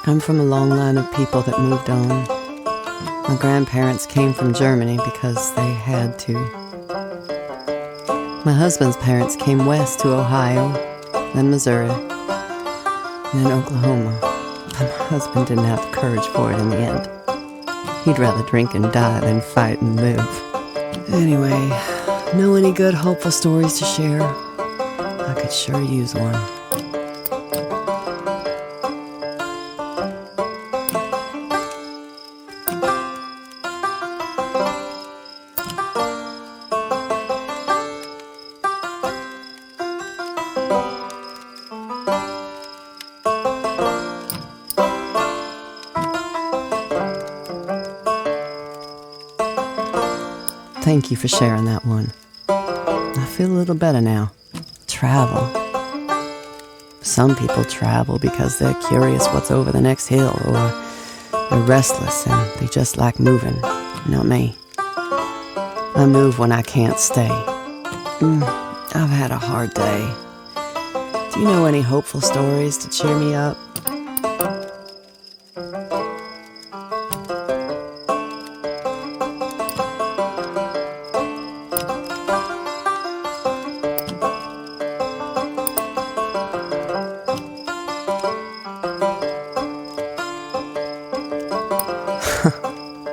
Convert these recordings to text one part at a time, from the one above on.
I'm from a long line of people that moved on. My grandparents came from Germany because they had to. My husband's parents came west to Ohio, then Missouri, and then Oklahoma. But my husband didn't have the courage for it in the end. He'd rather drink and die than fight and live. Anyway, know any good, hopeful stories to share? I could sure use one. Thank you for sharing that one. I feel a little better now. Travel. Some people travel because they're curious what's over the next hill, or they're restless and they just like moving. Not me. I move when I can't stay. I've had a hard day. Do you know any hopeful stories to cheer me up?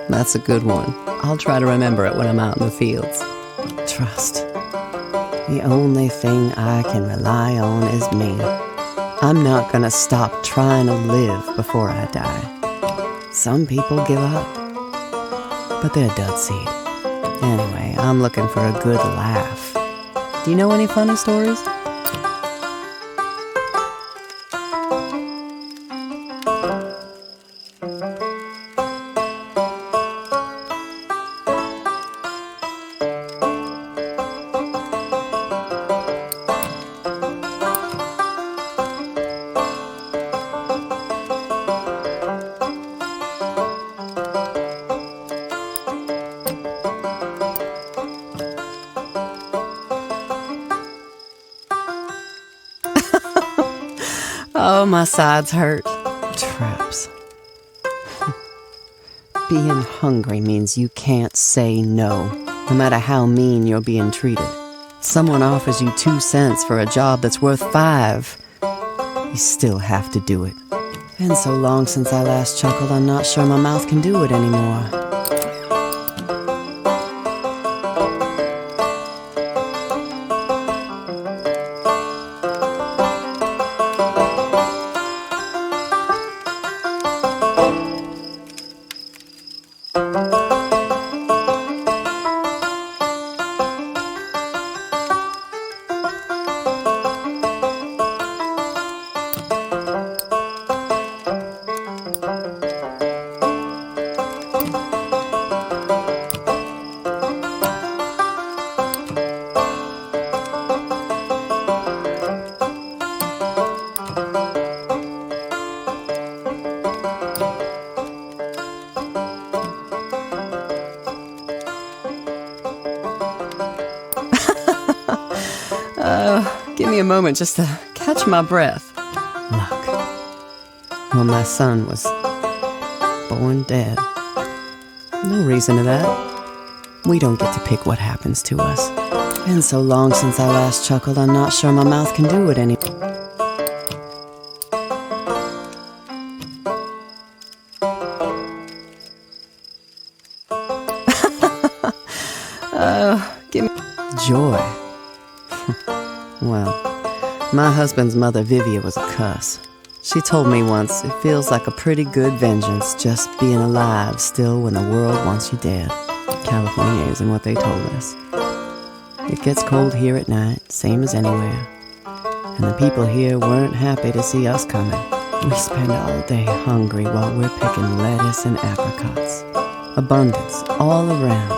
That's a good one. I'll try to remember it when I'm out in the fields. Trust. The only thing I can rely on is me. I'm not gonna stop trying to live before I die. Some people give up, but they're dud seed. Anyway, I'm looking for a good laugh. Do you know any funny stories? Oh, my sides hurt. Traps. Being hungry means you can't say no, no matter how mean you're being treated. Someone offers you 2 cents for a job that's worth 5. You still have to do it. Been so long since I last chuckled, I'm not sure my mouth can do it anymore. Give me a moment just to catch my breath. Luck. Well, my son was born dead. No reason to that. We don't get to pick what happens to us. Been so long since I last chuckled, I'm not sure my mouth can do it anymore. Give me joy. Well, my husband's mother, Vivia, was a cuss. She told me once, it feels like a pretty good vengeance just being alive still when the world wants you dead. California isn't what they told us. It gets cold here at night, same as anywhere. And the people here weren't happy to see us coming. We spend all day hungry while we're picking lettuce and apricots. Abundance all around,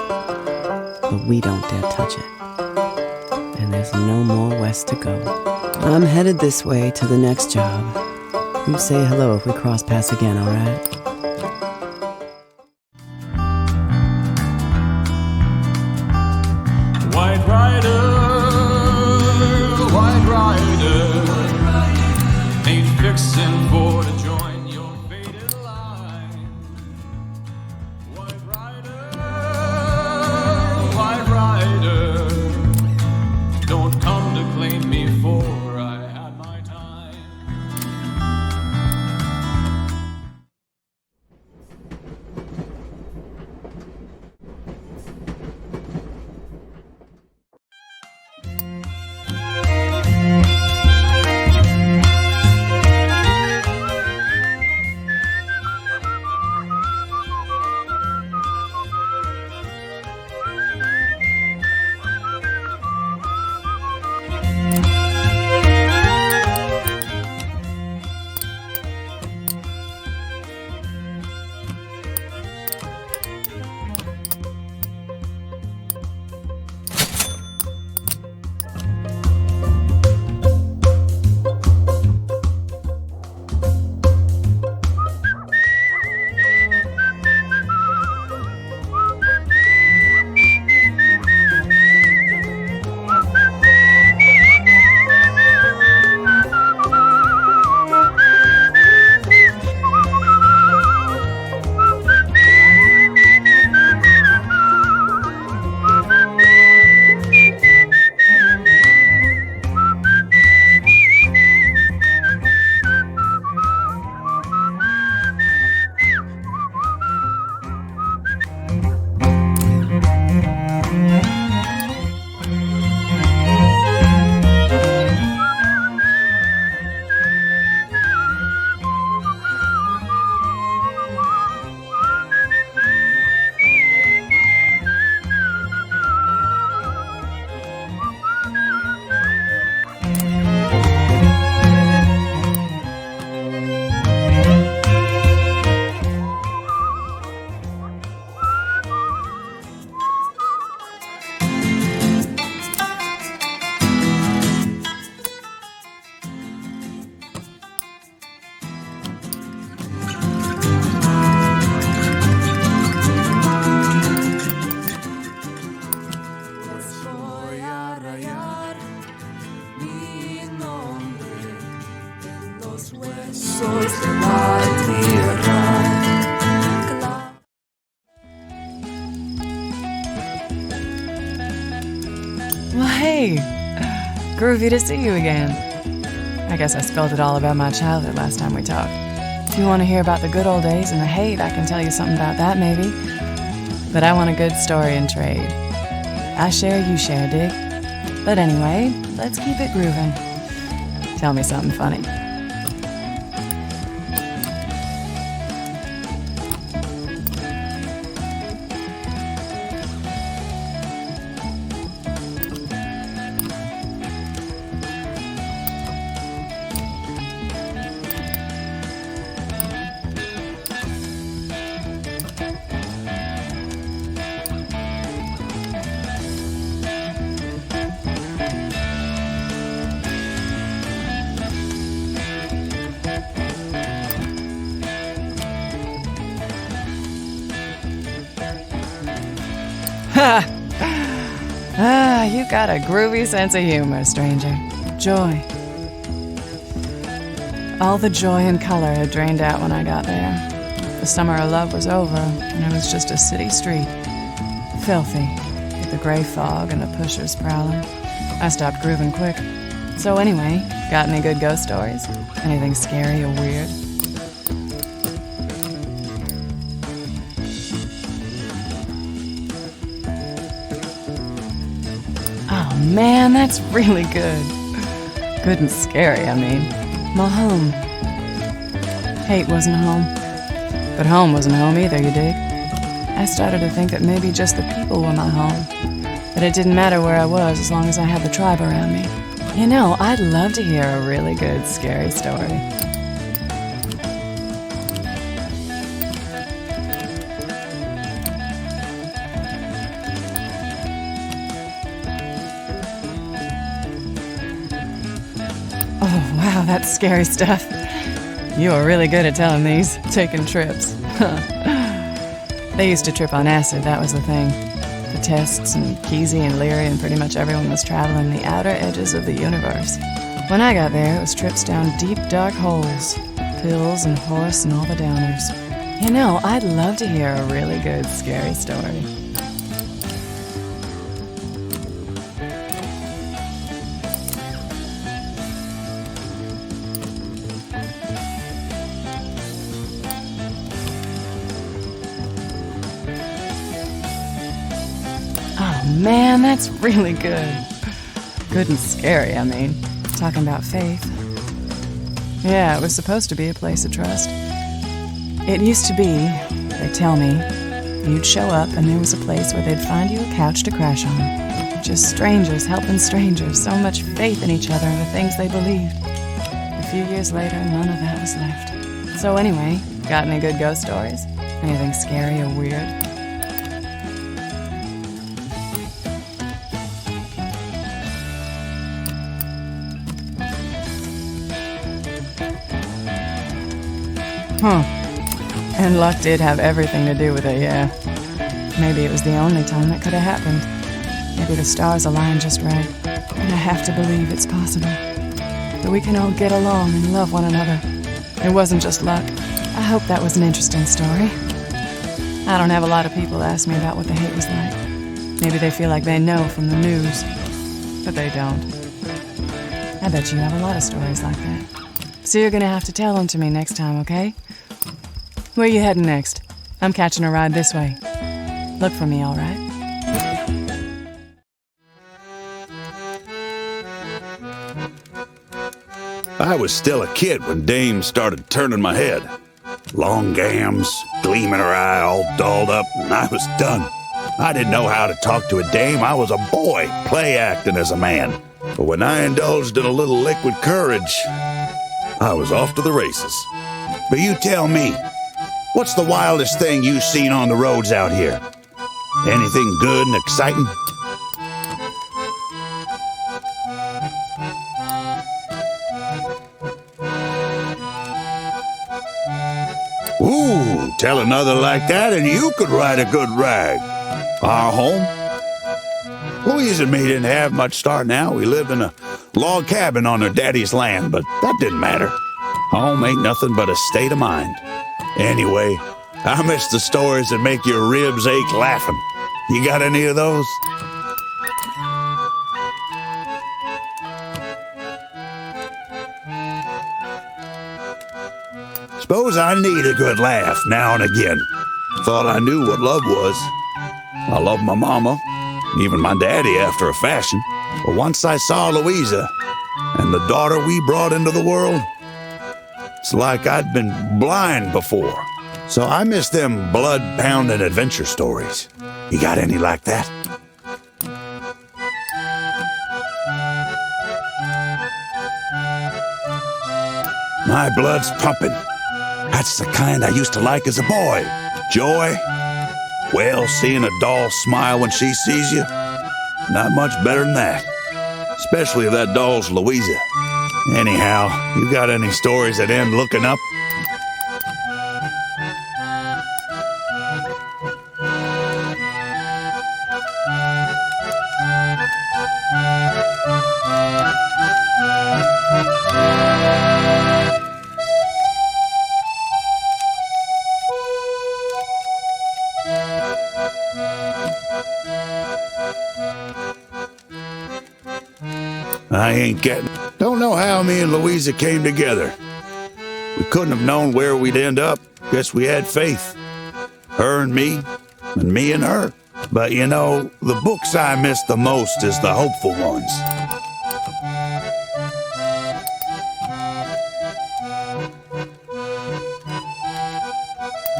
but we don't dare touch it. And there's no more west to go. I'm headed this way to the next job. You say hello if we cross paths again, all right? White Rider, White Rider, ain't fixing for to join your favorite. Well, hey, groovy to see you again. I guess I spilled it all about my childhood last time we talked. If you want to hear about the good old days and the hate, I can tell you something about that, maybe. But I want a good story in trade. I share, you share, dig? But anyway, let's keep it grooving. Tell me something funny. You got a groovy sense of humor, stranger. Joy. All the joy and color had drained out when I got there. The summer of love was over, and it was just a city street. Filthy, with the gray fog and the pushers prowling. I stopped grooving quick. So anyway, got any good ghost stories? Anything scary or weird? Man, that's really good. Good and scary, I mean. My home. Hate wasn't home. But home wasn't home either, you dig? I started to think that maybe just the people were my home. That it didn't matter where I was as long as I had the tribe around me. You know, I'd love to hear a really good, scary story. Oh, wow, that's scary stuff. You are really good at telling these, taking trips. They used to trip on acid, that was the thing. The Tests and Kesey and Leary and pretty much everyone was traveling the outer edges of the universe. When I got there, it was trips down deep, dark holes. Pills and horse and all the downers. You know, I'd love to hear a really good, scary story. Man, that's really good. Good and scary, I mean. Talking about faith. Yeah, it was supposed to be a place of trust. It used to be, they tell me, you'd show up and there was a place where they'd find you a couch to crash on. Just strangers helping strangers, so much faith in each other and the things they believed. A few years later, none of that was left. So anyway, got any good ghost stories? Anything scary or weird? And luck did have everything to do with it, yeah. Maybe it was the only time that could have happened. Maybe the stars aligned just right. And I have to believe it's possible. That we can all get along and love one another. It wasn't just luck. I hope that was an interesting story. I don't have a lot of people ask me about what the hate was like. Maybe they feel like they know from the news. But they don't. I bet you have a lot of stories like that. So you're gonna have to tell them to me next time, okay? Where you heading next? I'm catching a ride this way. Look for me, all right? I was still a kid when Dame started turning my head. Long gams, gleam in her eye, all dolled up, and I was done. I didn't know how to talk to a dame. I was a boy, play acting as a man. But when I indulged in a little liquid courage, I was off to the races. But you tell me, what's the wildest thing you've seen on the roads out here? Anything good and exciting? Ooh, tell another like that and you could write a good rag. Our home? Louise and me didn't have much starting out. We lived in a log cabin on her daddy's land, but that didn't matter. Home ain't nothing but a state of mind. Anyway, I miss the stories that make your ribs ache laughing. You got any of those? Suppose I need a good laugh now and again. Thought I knew what love was. I love my mama, even my daddy after a fashion. But once I saw Louisa and the daughter we brought into the world, it's like I'd been blind before. So I miss them blood-pounding adventure stories. You got any like that? My blood's pumping. That's the kind I used to like as a boy. Joy. Well, seeing a doll smile when she sees you, not much better than that. Especially if that doll's Louisa. Anyhow, you got any stories that end looking up? I ain't getting. Don't know how me and Louisa came together. We couldn't have known where we'd end up. Guess we had faith. Her and me and her. But you know, the books I miss the most is the hopeful ones.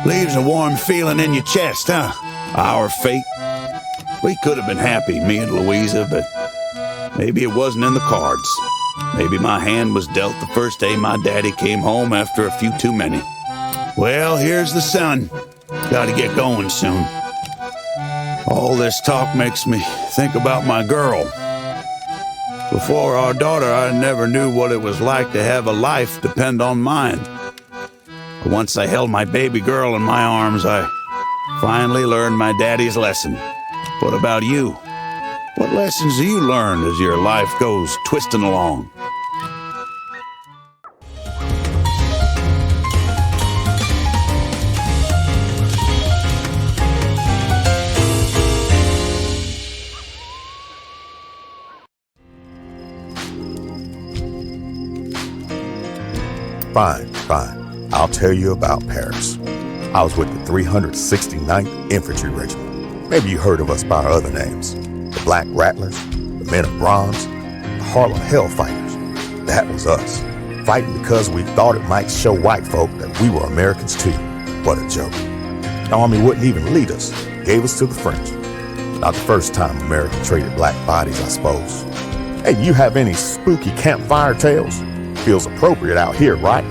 Leaves a warm feeling in your chest, huh? Our fate. We could have been happy, me and Louisa, but maybe it wasn't in the cards. Maybe my hand was dealt the first day my daddy came home after a few too many. Well, here's the sun. Gotta get going soon. All this talk makes me think about my girl. Before our daughter, I never knew what it was like to have a life depend on mine. But once I held my baby girl in my arms, I finally learned my daddy's lesson. What about you? What lessons do you learn as your life goes twisting along? Fine. I'll tell you about Paris. I was with the 369th Infantry Regiment. Maybe you heard of us by our other names. The Black Rattlers, the Men of Bronze, the Harlem Hellfighters. That was us. Fighting because we thought it might show white folk that we were Americans too. What a joke. The Army wouldn't even lead us. Gave us to the French. Not the first time America traded black bodies, I suppose. Hey, you have any spooky campfire tales? Feels appropriate out here, right?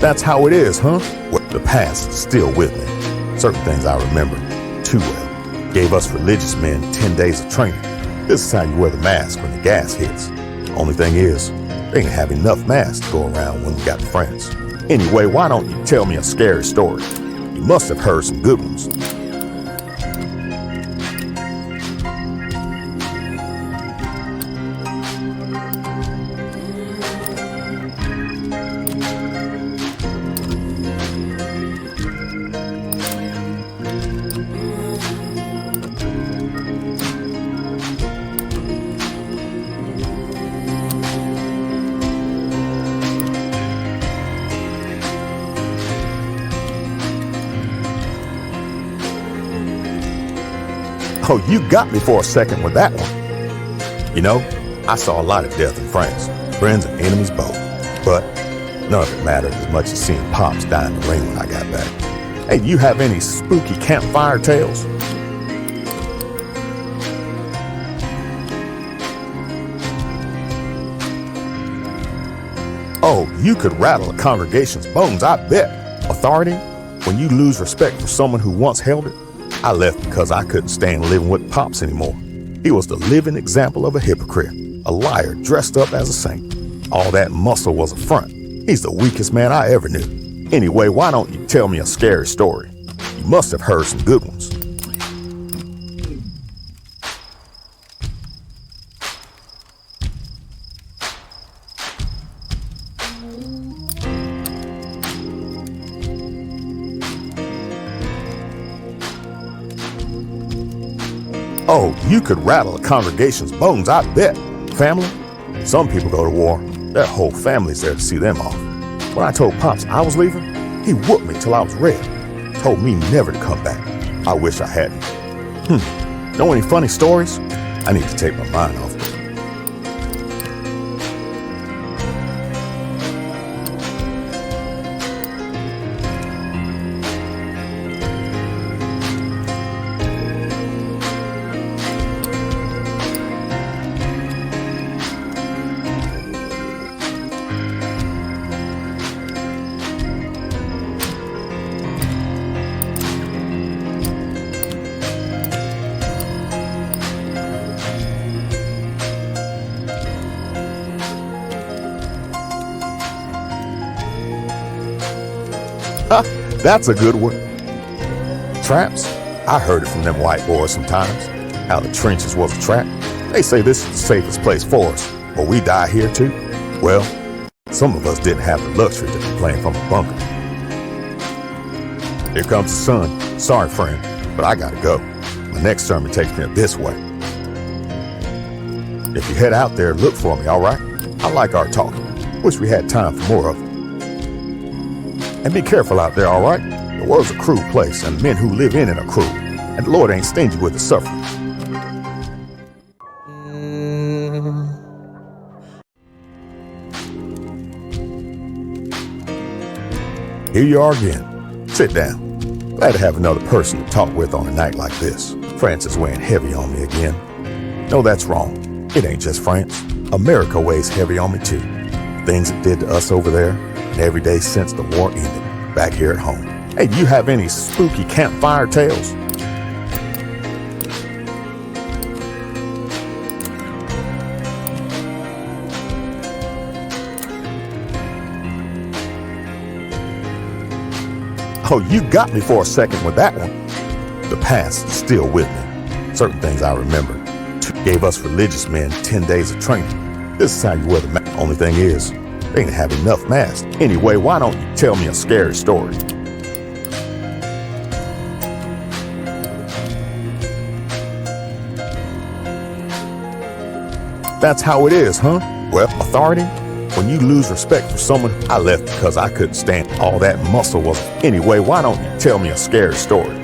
That's how it is, huh? Well, the past is still with me. Certain things I remember too well. Gave us religious men 10 days of training. This is how you wear the mask when the gas hits. Only thing is, they ain't have enough masks to go around when we got friends. Anyway, why don't you tell me a scary story? You must have heard some good ones. Oh, you got me for a second with that one. You know, I saw a lot of death in France, friends and enemies both. But none of it mattered as much as seeing Pops die in the ring when I got back. Hey, do you have any spooky campfire tales? Oh, you could rattle a congregation's bones, I bet. Authority, when you lose respect for someone who once held it. I left because I couldn't stand living with Pops anymore. He was the living example of a hypocrite, a liar dressed up as a saint. All that muscle was a front. He's the weakest man I ever knew. Anyway, why don't you tell me a scary story? You must have heard some good ones. Oh, you could rattle a congregation's bones, I bet. Family? Some people go to war. Their whole family's there to see them off. When I told Pops I was leaving, he whooped me till I was red. Told me never to come back. I wish I hadn't. Know any funny stories? I need to take my mind off it. That's a good one. Traps? I heard it from them white boys sometimes, how the trenches was a trap. They say this is the safest place for us, but we die here too. Well, some of us didn't have the luxury to complain from a bunker. Here comes the sun. Sorry, friend, but I gotta go. My next sermon takes me this way. If you head out there, look for me, all right? I like our talking. Wish we had time for more of it. And be careful out there, all right? The world's a cruel place, and men who live in it are cruel. And the Lord ain't stingy with the suffering. Here you are again. Sit down. Glad to have another person to talk with on a night like this. France is weighing heavy on me again. No, that's wrong. It ain't just France. America weighs heavy on me too. Things it did to us over there, and every day since the war ended, back here at home. Hey, do you have any spooky campfire tales? Oh, you got me for a second with that one. The past is still with me. Certain things I remember. Gave us religious men 10 days of training. This is how you wear the mask. Only thing is, they ain't have enough masks. Anyway, why don't you tell me a scary story? That's how it is, huh? Well, authority, when you lose respect for someone, I left because I couldn't stand all that muscle was. Anyway, why don't you tell me a scary story?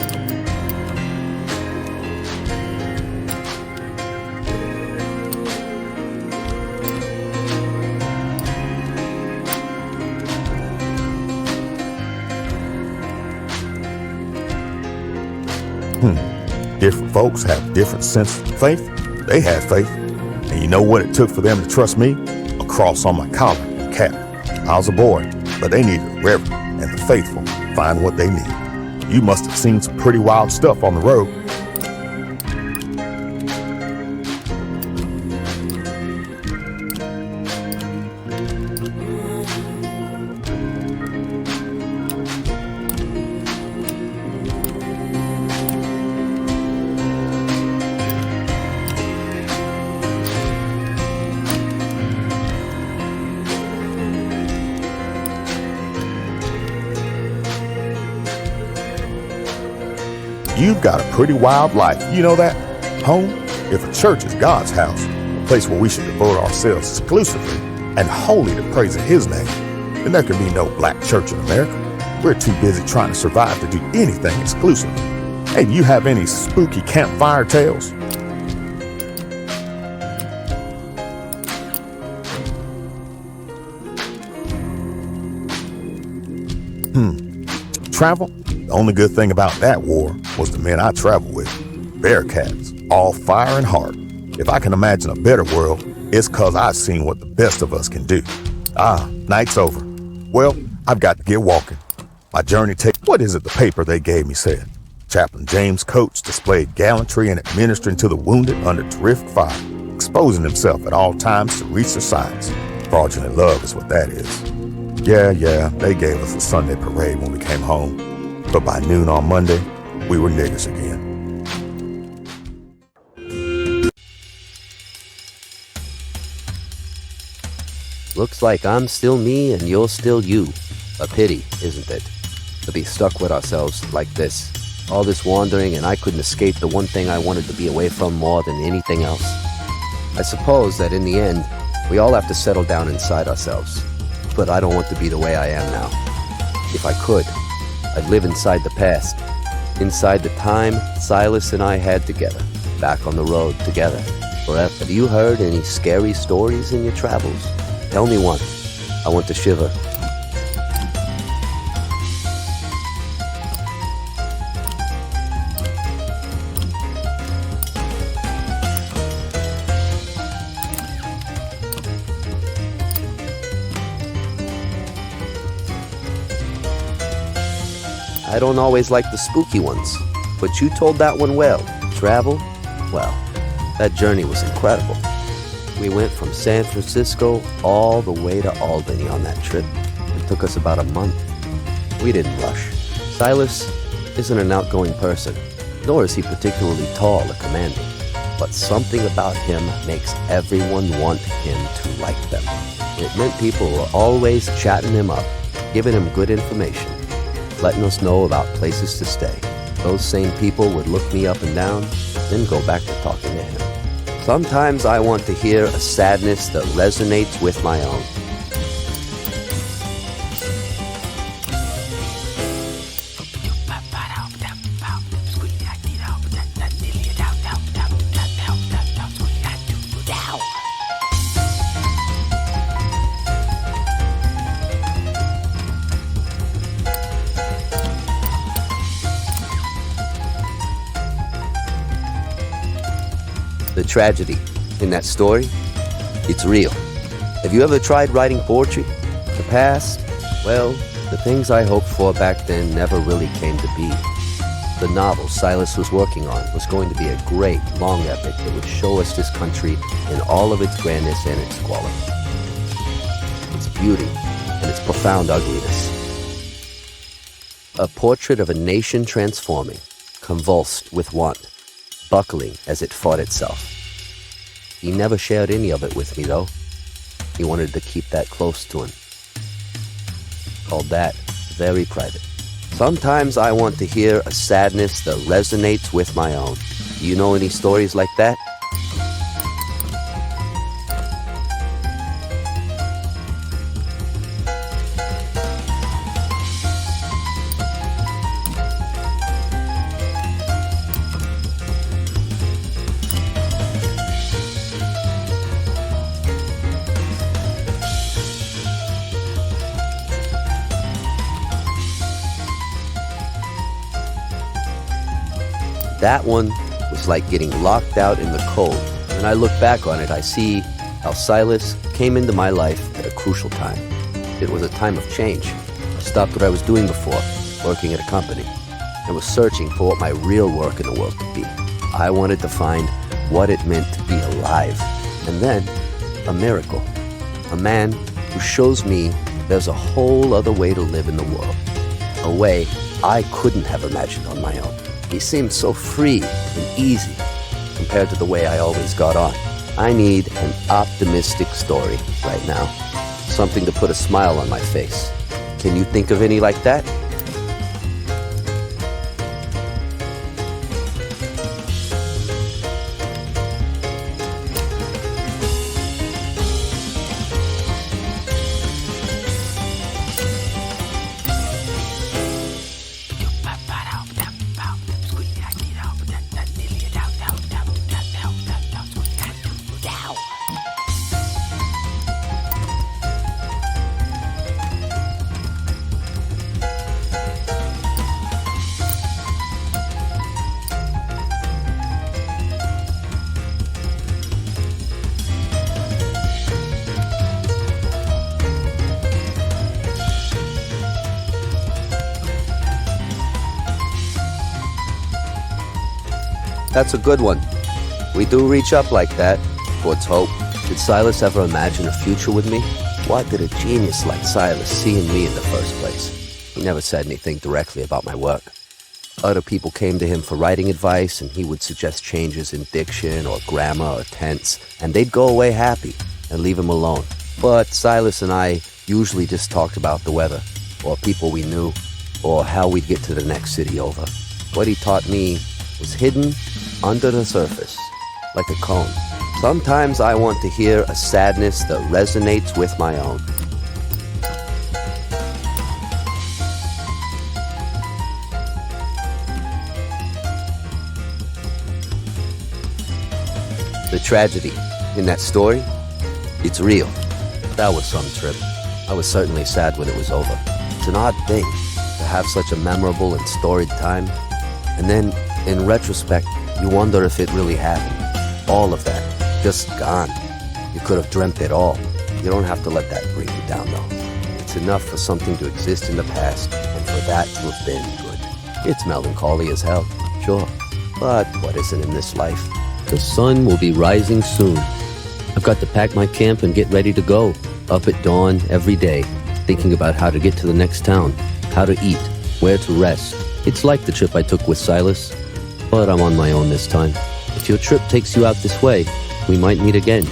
Different folks have different senses of faith. They had faith. And you know what it took for them to trust me? A cross on my collar and cap. I was a boy, but they needed the reverend and the faithful to find what they needed. You must have seen some pretty wild stuff on the road. You've got a pretty wild life, you know that? Home, if a church is God's house, a place where we should devote ourselves exclusively and wholly to praising His name, then there can be no black church in America. We're too busy trying to survive to do anything exclusively. Hey, do you have any spooky campfire tales? Travel? The only good thing about that war was the men I traveled with. Bearcats, all fire and heart. If I can imagine a better world, it's 'cause I've seen what the best of us can do. Night's over. Well, I've got to get walking. My journey What is it the paper they gave me said? Chaplain James Coates displayed gallantry in administering to the wounded under terrific fire, exposing himself at all times to reach the signs. Fraudulent love is what that is. Yeah, they gave us a Sunday parade when we came home. But by noon on Monday, we were niggers again. Looks like I'm still me and you're still you. A pity, isn't it? To be stuck with ourselves like this. All this wandering, and I couldn't escape the one thing I wanted to be away from more than anything else. I suppose that in the end, we all have to settle down inside ourselves. But I don't want to be the way I am now. If I could, I'd live inside the past. Inside the time Silas and I had together. Back on the road together. Forever. Have you heard any scary stories in your travels? Tell me one. I want to shiver. I don't always like the spooky ones, but you told that one well. Travel? Well, that journey was incredible. We went from San Francisco all the way to Albany on that trip. It took us about a month. We didn't rush. Silas isn't an outgoing person, nor is he particularly tall or commanding. But something about him makes everyone want him to like them. It meant people were always chatting him up, giving him good information, letting us know about places to stay. Those same people would look me up and down, then go back to talking to him. Sometimes I want to hear a sadness that resonates with my own. The tragedy in that story, it's real. Have you ever tried writing poetry? The past, well, the things I hoped for back then never really came to be. The novel Silas was working on was going to be a great, long epic that would show us this country in all of its grandness and its squalor. Its beauty and its profound ugliness. A portrait of a nation transforming, convulsed with want, buckling as it fought itself. He never shared any of it with me, though. He wanted to keep that close to him. Called that very private. Sometimes I want to hear a sadness that resonates with my own. Do you know any stories like that? That one was like getting locked out in the cold. When I look back on it, I see how Silas came into my life at a crucial time. It was a time of change. I stopped what I was doing before, working at a company, and was searching for what my real work in the world could be. I wanted to find what it meant to be alive. And then, a miracle. A man who shows me there's a whole other way to live in the world. A way I couldn't have imagined on my own. He seemed so free and easy compared to the way I always got on. I need an optimistic story right now. Something to put a smile on my face. Can you think of any like that? That's a good one. We do reach up like that, towards hope. Did Silas ever imagine a future with me? What did a genius like Silas see in me in the first place? He never said anything directly about my work. Other people came to him for writing advice, and he would suggest changes in diction or grammar or tense, and they'd go away happy and leave him alone. But Silas and I usually just talked about the weather, or people we knew, or how we'd get to the next city over. What he taught me was hidden under the surface, like a cone. Sometimes I want to hear a sadness that resonates with my own. The tragedy in that story, it's real. That was some trip. I was certainly sad when it was over. It's an odd thing to have such a memorable and storied time, and then, in retrospect, you wonder if it really happened. All of that, just gone. You could have dreamt it all. You don't have to let that bring you down, though. It's enough for something to exist in the past, and for that to have been good. It's melancholy as hell, sure. But what isn't in this life? The sun will be rising soon. I've got to pack my camp and get ready to go. Up at dawn every day, thinking about how to get to the next town, how to eat, where to rest. It's like the trip I took with Silas, but I'm on my own this time. If your trip takes you out this way, we might meet again.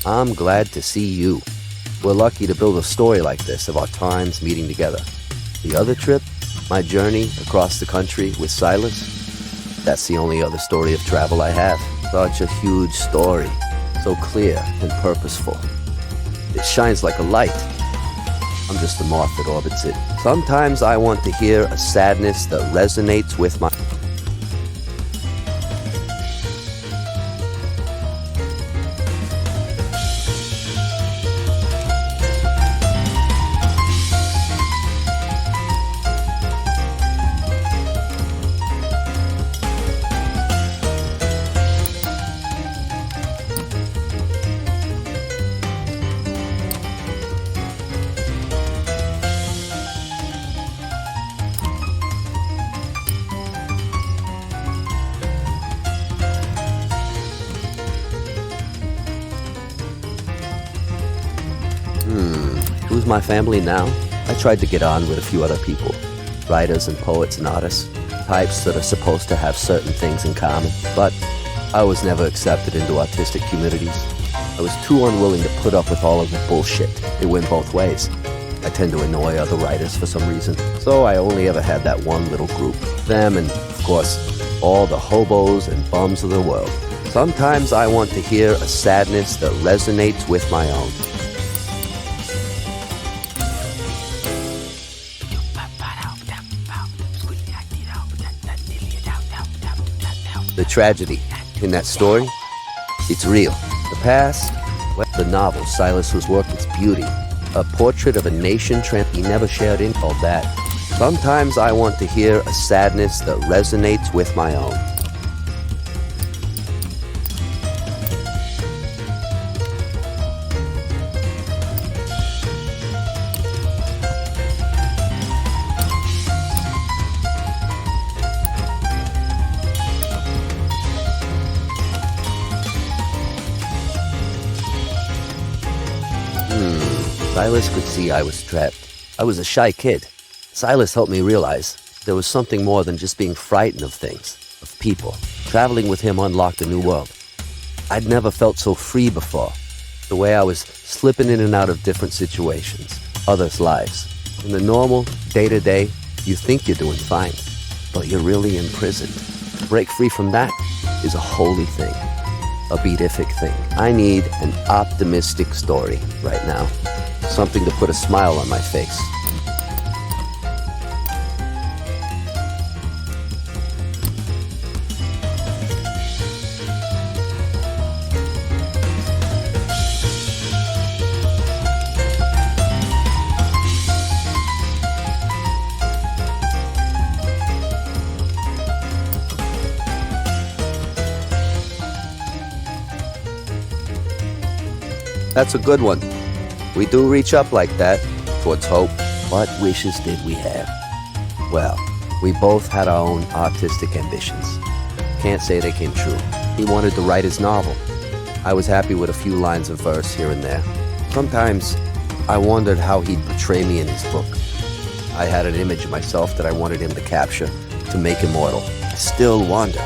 I'm glad to see you. We're lucky to build a story like this of our times meeting together. The other trip, my journey across the country with Silas, that's the only other story of travel I have. Such a huge story, so clear and purposeful. It shines like a light. I'm just a moth that orbits it. Sometimes I want to hear a sadness that resonates with my... Who's my family now? I tried to get on with a few other people. Writers and poets and artists. Types that are supposed to have certain things in common. But I was never accepted into artistic communities. I was too unwilling to put up with all of the bullshit. It went both ways. I tend to annoy other writers for some reason. So I only ever had that one little group. Them and, of course, all the hobos and bums of the world. Sometimes I want to hear a sadness that resonates with my own. The tragedy in that story, it's real. The past, well, the novel Silas's work, its beauty. A portrait of a nation he never shared in all that. Sometimes I want to hear a sadness that resonates with my own. Silas could see I was trapped. I was a shy kid. Silas helped me realize there was something more than just being frightened of things, of people. Traveling with him unlocked a new world. I'd never felt so free before. The way I was slipping in and out of different situations, others' lives. In the normal, day-to-day, you think you're doing fine, but you're really in prison. To break free from that is a holy thing, a beatific thing. I need an optimistic story right now, something to put a smile on my face. That's a good one. We do reach up like that, towards hope. What wishes did we have? Well, we both had our own artistic ambitions. Can't say they came true. He wanted to write his novel. I was happy with a few lines of verse here and there. Sometimes I wondered how he'd portray me in his book. I had an image of myself that I wanted him to capture, to make immortal. I still wonder,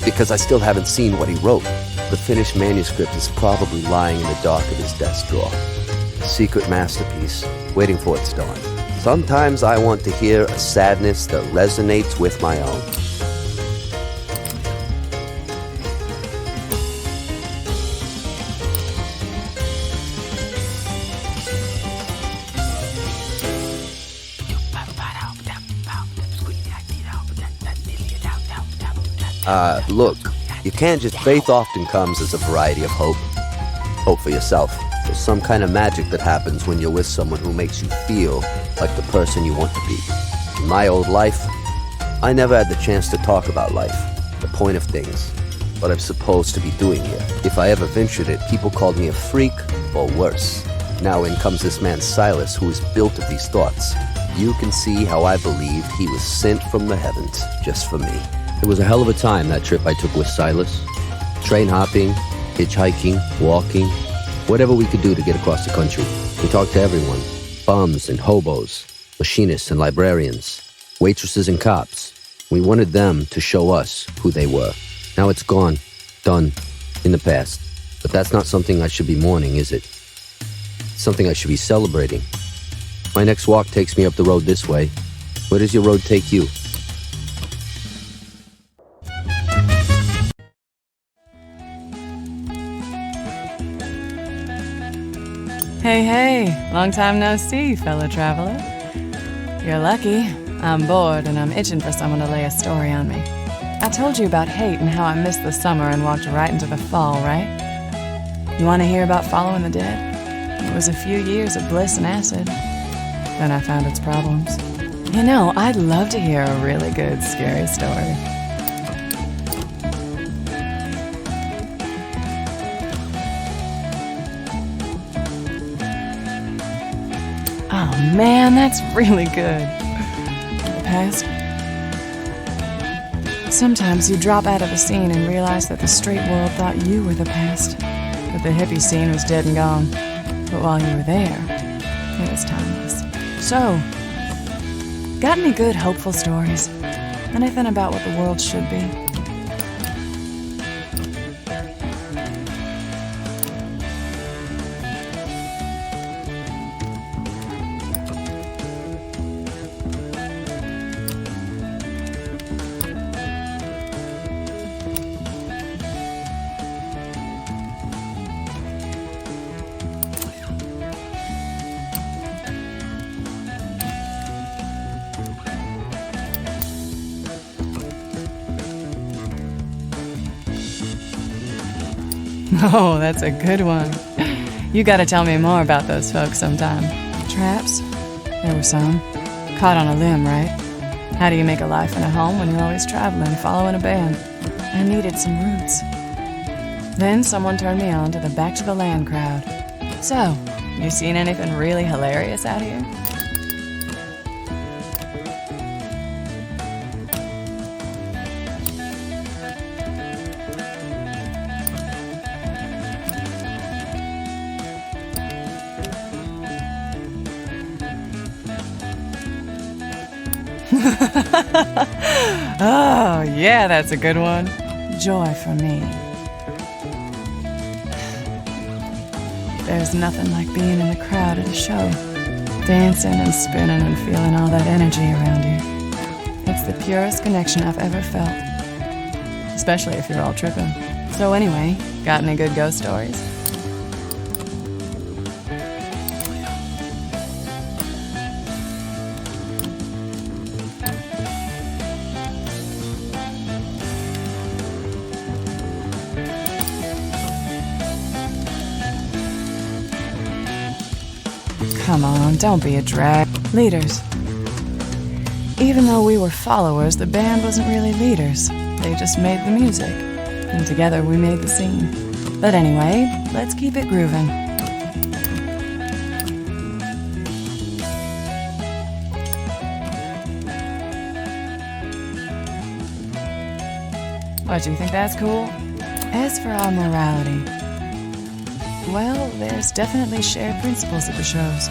because I still haven't seen what he wrote. The finished manuscript is probably lying in the dark of his desk drawer. A secret masterpiece, waiting for its dawn. Sometimes I want to hear a sadness that resonates with my own. Look, you can't just... Faith often comes as a variety of hope. Hope for yourself. There's some kind of magic that happens when you're with someone who makes you feel like the person you want to be. In my old life, I never had the chance to talk about life, the point of things, what I'm supposed to be doing here. If I ever ventured it, people called me a freak or worse. Now in comes this man Silas, who is built of these thoughts. You can see how I believed he was sent from the heavens just for me. It was a hell of a time, that trip I took with Silas. Train hopping, hitchhiking, walking, whatever we could do to get across the country. We talked to everyone, bums and hobos, machinists and librarians, waitresses and cops. We wanted them to show us who they were. Now it's gone, done, in the past. But that's not something I should be mourning, is it? It's something I should be celebrating. My next walk takes me up the road this way. Where does your road take you? Hey, hey, long time no see, fellow traveler. You're lucky. I'm bored and I'm itching for someone to lay a story on me. I told you about hate and how I missed the summer and walked right into the fall, right? You want to hear about following the dead? It was a few years of bliss and acid. Then I found its problems. You know, I'd love to hear a really good, scary story. Oh man, that's really good. The past. Sometimes you drop out of a scene and realize that the straight world thought you were the past, that the hippie scene was dead and gone. But while you were there, it was timeless. So, got any good, hopeful stories? Anything about what the world should be? Oh, that's a good one. You gotta tell me more about those folks sometime. Traps? There were some. Caught on a limb, right? How do you make a life and a home when you're always traveling, following a band? I needed some roots. Then someone turned me on to the Back to the Land crowd. So, you seen anything really hilarious out here? Oh, yeah, that's a good one. joy for me. There's nothing like being in the crowd at a show, dancing and spinning and feeling all that energy around you. It's the purest connection I've ever felt, especially if you're all tripping. So anyway, got any good ghost stories? Come on, don't be a drag. Leaders. Even though we were followers, the band wasn't really leaders. They just made the music. And together we made the scene. But anyway, let's keep it grooving. What, do you think that's cool? As for our morality, well, there's definitely shared principles at the shows.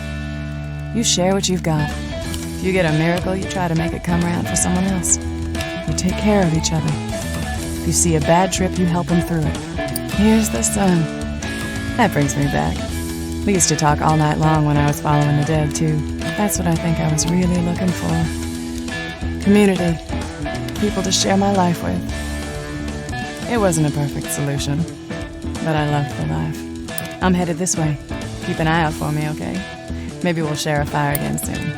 You share what you've got. If you get a miracle, you try to make it come around for someone else. You take care of each other. If you see a bad trip, you help them through it. Here's the sun. That brings me back. We used to talk all night long when I was following the dead, too. That's what I think I was really looking for. Community. People to share my life with. It wasn't a perfect solution, but I loved the life. I'm headed this way. Keep an eye out for me, okay? Maybe we'll share a fire again soon.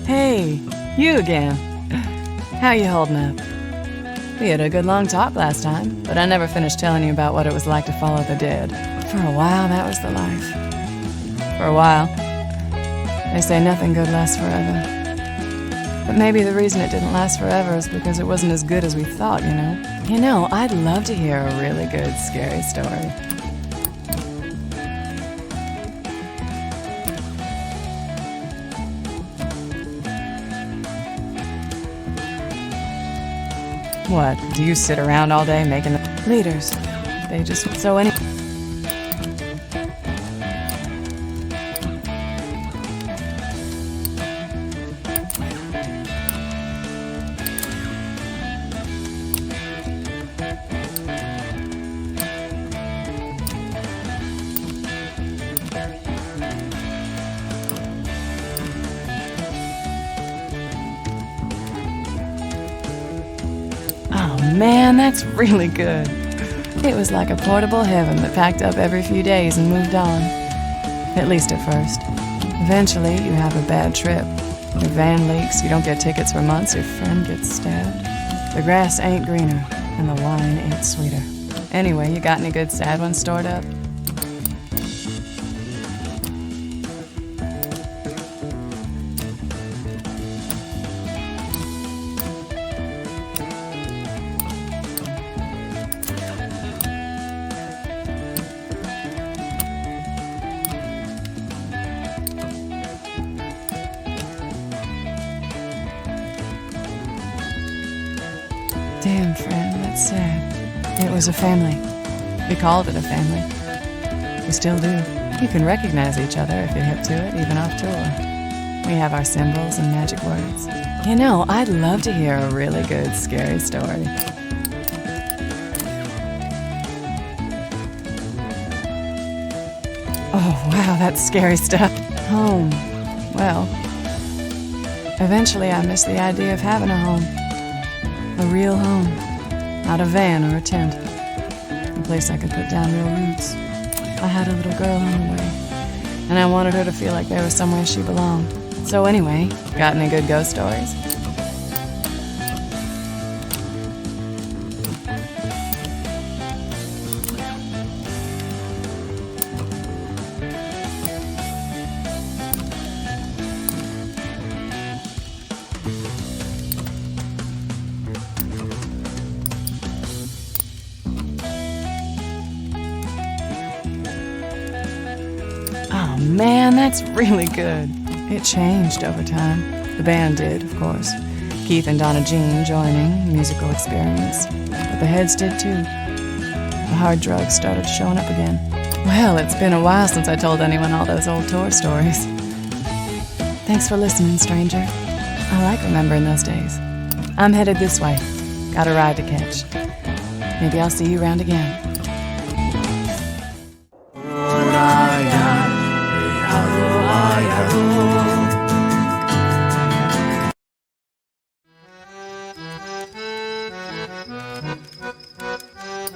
Hey, you again. How you holding up? We had a good long talk last time, but I never finished telling you about what it was like to follow the dead. For a while, that was the life. For a while. They say nothing good lasts forever. But maybe the reason it didn't last forever is because it wasn't as good as we thought, you know? You know, I'd love to hear a really good, scary story. What, do you sit around all day making the leaders? They just, so any... Man, that's really good. It was like a portable heaven that packed up every few days and moved on. At least at first. Eventually, you have a bad trip. Your van leaks, you don't get tickets for months, your friend gets stabbed. The grass ain't greener, and the wine ain't sweeter. Anyway, you got any good sad ones stored up? Damn, friend, that's sad. It was a family. We called it a family. We still do. You can recognize each other if you hip to it, even off tour. We have our symbols and magic words. You know, I'd love to hear a really good, scary story. Oh, wow, that's scary stuff. Home. Well, eventually I missed the idea of having a home. A real home. Not a van or a tent. A place I could put down real roots. I had a little girl on the way, and I wanted her to feel like there was somewhere she belonged. So anyway, got any good ghost stories? Oh man, that's really good. It changed over time. The band did, of course. Keith and Donna Jean joining, musical experiments. But the heads did too. The hard drugs started showing up again. Well, it's been a while since I told anyone all those old tour stories. Thanks for listening, stranger. I like remembering those days. I'm headed this way. Got a ride to catch. Maybe I'll see you around again.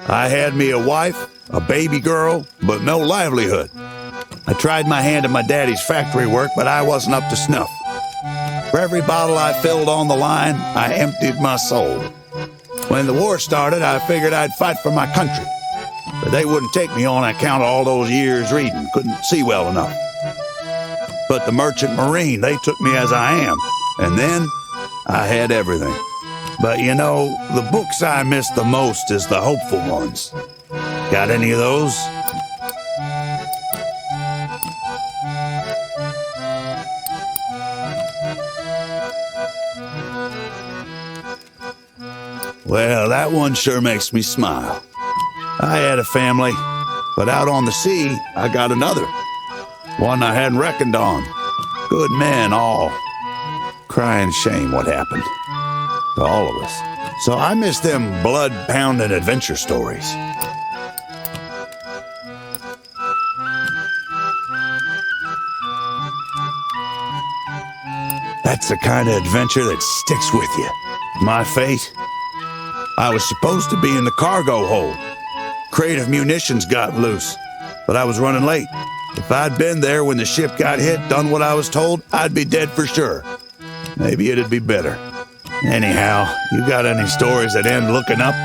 I had me a wife, a baby girl, but no livelihood. I tried my hand at my daddy's factory work, but I wasn't up to snuff. For every bottle I filled on the line, I emptied my soul. When the war started, I figured I'd fight for my country, but they wouldn't take me on account of all those years reading, couldn't see well enough. But the Merchant Marine, they took me as I am, and then I had everything. But you know, the books I miss the most is the hopeful ones. Got any of those? Well, that one sure makes me smile. I had a family, but out on the sea, I got another. One I hadn't reckoned on. Good men all. Crying shame what happened to all of us. So I miss them blood-pounding adventure stories. That's the kind of adventure that sticks with you. My fate? I was supposed to be in the cargo hold. Crate of munitions got loose, but I was running late. If I'd been there when the ship got hit, done what I was told, I'd be dead for sure. Maybe it'd be better. Anyhow, you got any stories that end looking up?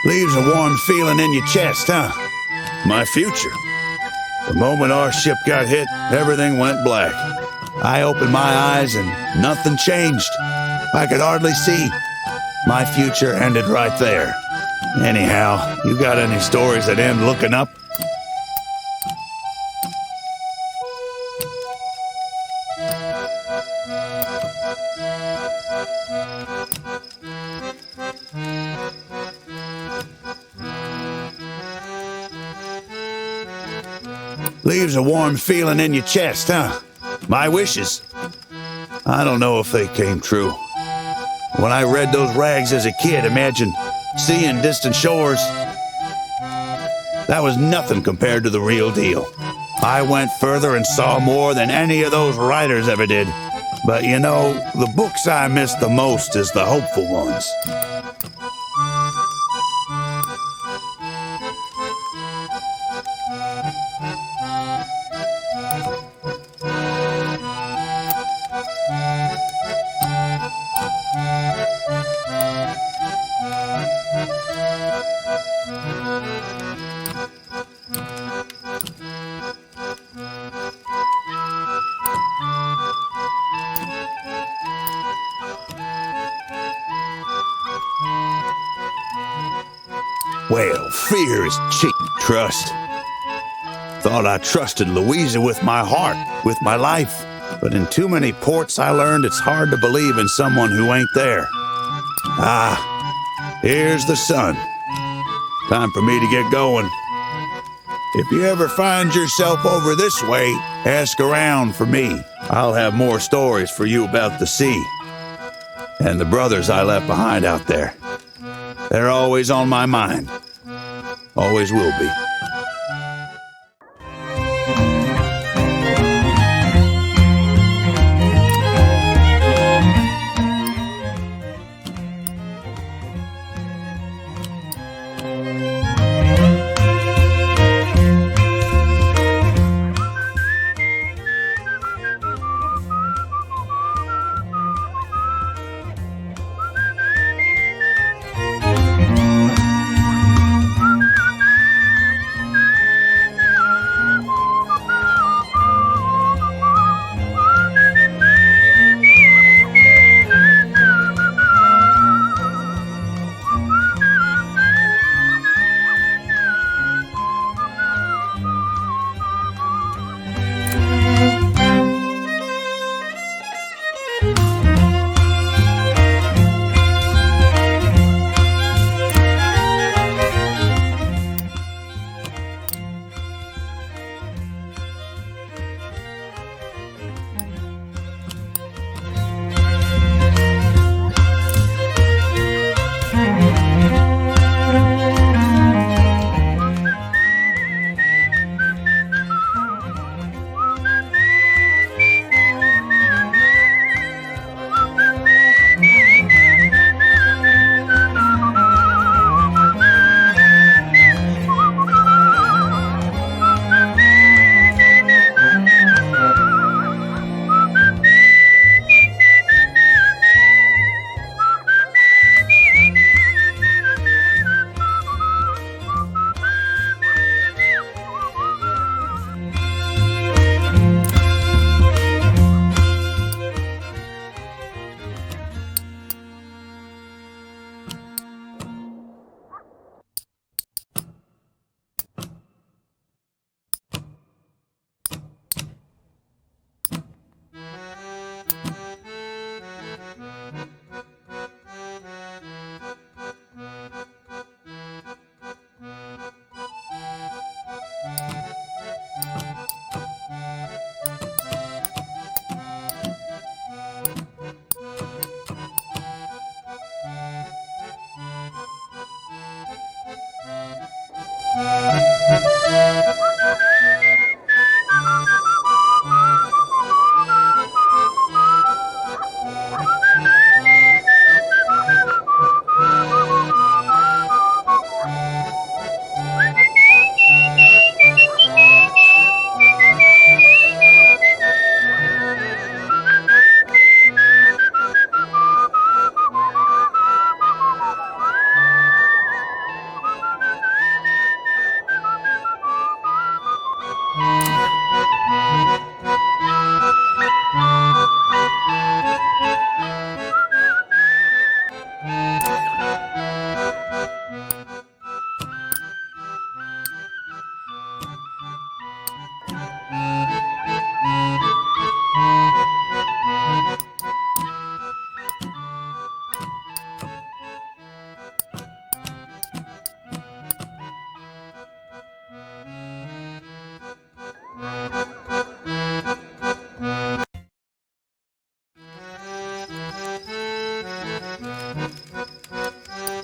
Leaves a warm feeling in your chest, huh? My future. The moment our ship got hit, everything went black. I opened my eyes and nothing changed. I could hardly see. My future ended right there. Anyhow, you got any stories that end looking up? Leaves a warm feeling in your chest, huh? My wishes. I don't know if they came true. When I read those rags as a kid, imagine seeing distant shores. That was nothing compared to the real deal. I went further and saw more than any of those writers ever did. But you know, the books I miss the most is the hopeful ones. Well, fear is cheap trust. Thought I trusted Louisa with my heart, with my life. But in too many ports, I learned it's hard to believe in someone who ain't there. Here's the sun. Time for me to get going. If you ever find yourself over this way, ask around for me. I'll have more stories for you about the sea and the brothers I left behind out there. They're always on my mind. Always will be.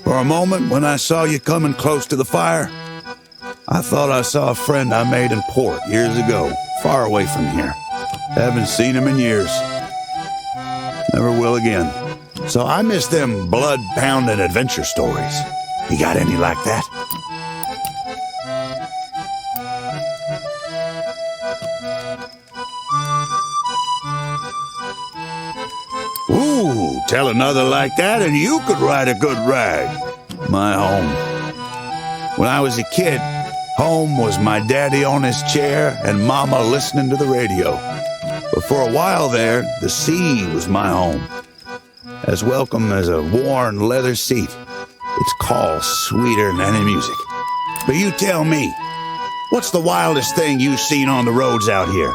For a moment, when I saw you coming close to the fire, I thought I saw a friend I made in port years ago, far away from here. Haven't seen him in years. Never will again. So I miss them blood-pounding adventure stories. You got any like that? Ooh, tell another like that and you could write a good rag. My home. When I was a kid, home was my daddy on his chair and mama listening to the radio. But for a while there, the sea was my home. As welcome as a worn leather seat. Its call sweeter than any music. But you tell me, what's the wildest thing you've seen on the roads out here?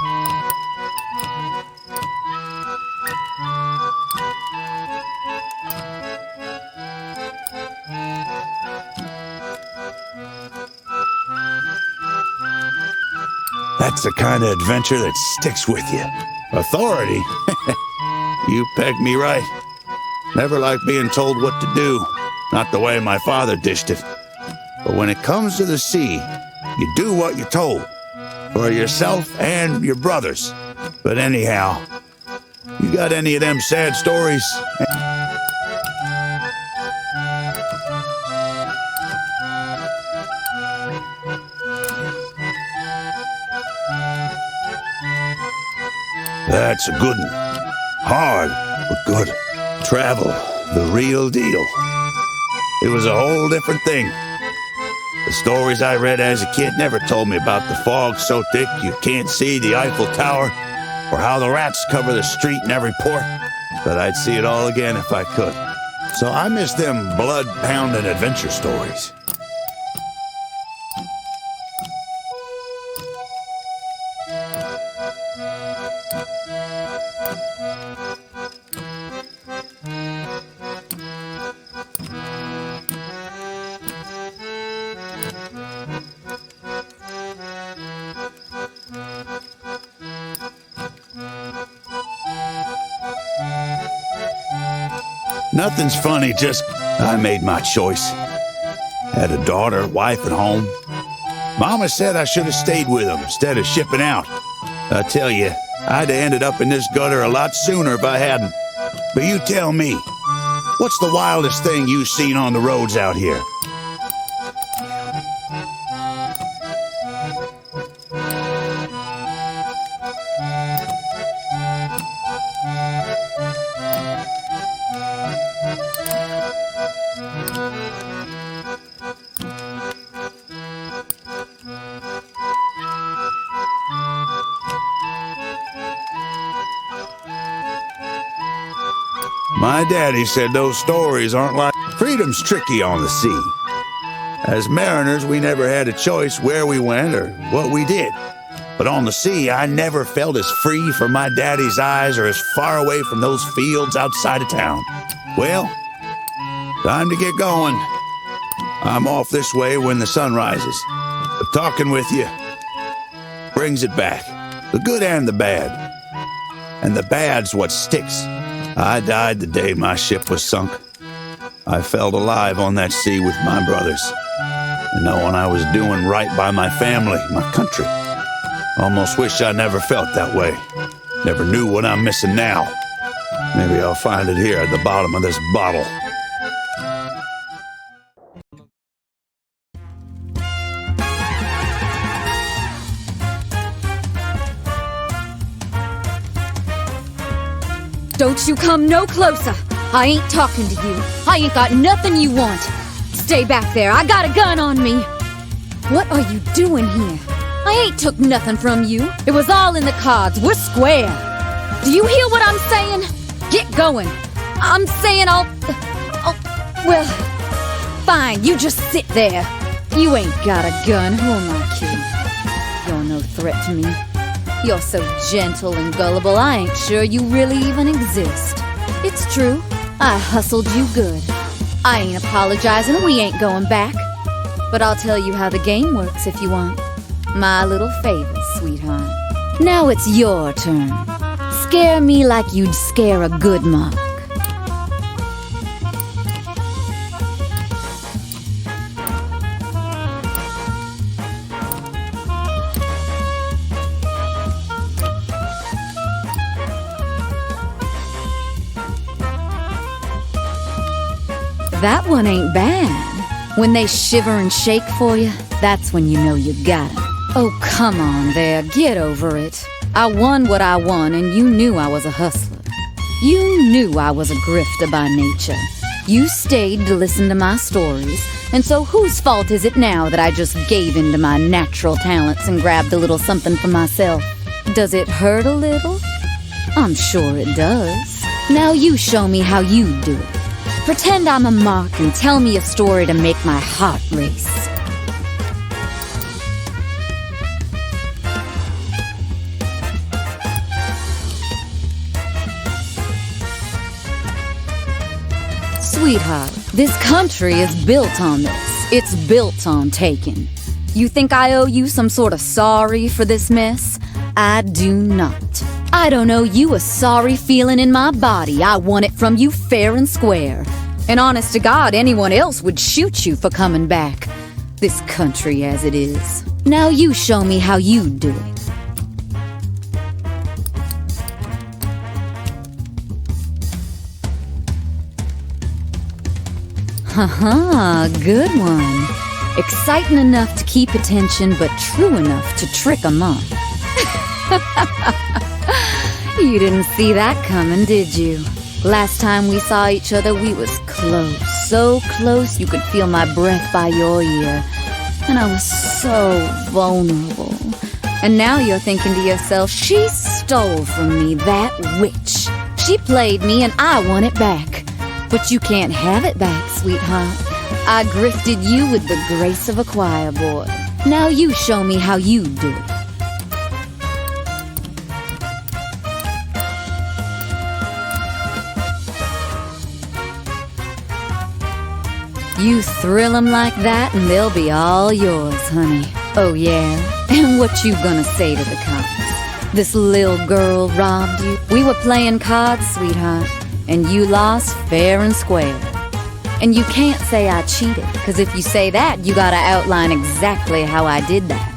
That's the kind of adventure that sticks with you. Authority? You pegged me right. Never liked being told what to do. Not the way my father dished it. But when it comes to the sea, you do what you're told. For yourself and your brothers. But anyhow, you got any of them sad stories? That's a good one. Hard, but good. Travel, the real deal. It was a whole different thing. The stories I read as a kid never told me about the fog so thick you can't see the Eiffel Tower, or how the rats cover the street in every port. But I'd see it all again if I could. So I miss them blood-pounding adventure stories. Nothing's funny, just I made my choice. Had a daughter, wife at home. Mama said I should have stayed with them instead of shipping out. I tell you, I'd have ended up in this gutter a lot sooner if I hadn't. But you tell me, what's the wildest thing you've seen on the roads out here? My daddy said those stories aren't like freedom's tricky on the sea. As mariners, we never had a choice where we went or what we did. But on the sea, I never felt as free from my daddy's eyes or as far away from those fields outside of town. Well, time to get going. I'm off this way when the sun rises. But talking with you brings it back, the good and the bad. And the bad's what sticks. I died the day my ship was sunk. I felt alive on that sea with my brothers, and knowing I was doing right by my family, my country. Almost wish I never felt that way. Never knew what I'm missing now. Maybe I'll find it here at the bottom of this bottle. Don't you come no closer. I ain't talking to you. I ain't got nothing you want. Stay back there. I got a gun on me. What are you doing here? I ain't took nothing from you. It was all in the cards. We're square. Do you hear what I'm saying? Get going. I'm saying well, fine. You just sit there. You ain't got a gun. Who am I kidding? You're no threat to me. You're so gentle and gullible, I ain't sure you really even exist. It's true, I hustled you good. I ain't apologizing, we ain't going back. But I'll tell you how the game works if you want. My little favor, sweetheart. Now it's your turn. Scare me like you'd scare a good monk. That one ain't bad. When they shiver and shake for you, that's when you know you got 'em. Oh, come on there, get over it. I won what I won, and you knew I was a hustler. You knew I was a grifter by nature. You stayed to listen to my stories, and so whose fault is it now that I just gave in to my natural talents and grabbed a little something for myself? Does it hurt a little? I'm sure it does. Now you show me how you do it. Pretend I'm a mark and tell me a story to make my heart race. Sweetheart, this country is built on this. It's built on taking. You think I owe you some sort of sorry for this mess? I do not. I don't owe you a sorry feeling in my body. I want it from you fair and square. And honest to God, anyone else would shoot you for coming back. This country as it is. Now you show me how you do it. Haha, good one. Exciting enough to keep attention, but true enough to trick 'em up. You didn't see that coming, did you? Last time we saw each other, we was close. So close you could feel my breath by your ear. And I was so vulnerable. And now you're thinking to yourself, she stole from me, that witch. She played me and I want it back. But you can't have it back, sweetheart. I grifted you with the grace of a choir boy. Now you show me how you do it. You thrill 'em like that and they'll be all yours, honey. Oh yeah? And what you gonna say to the cops? This little girl robbed you? We were playing cards, sweetheart, and you lost fair and square. And you can't say I cheated, because if you say that, you gotta outline exactly how I did that.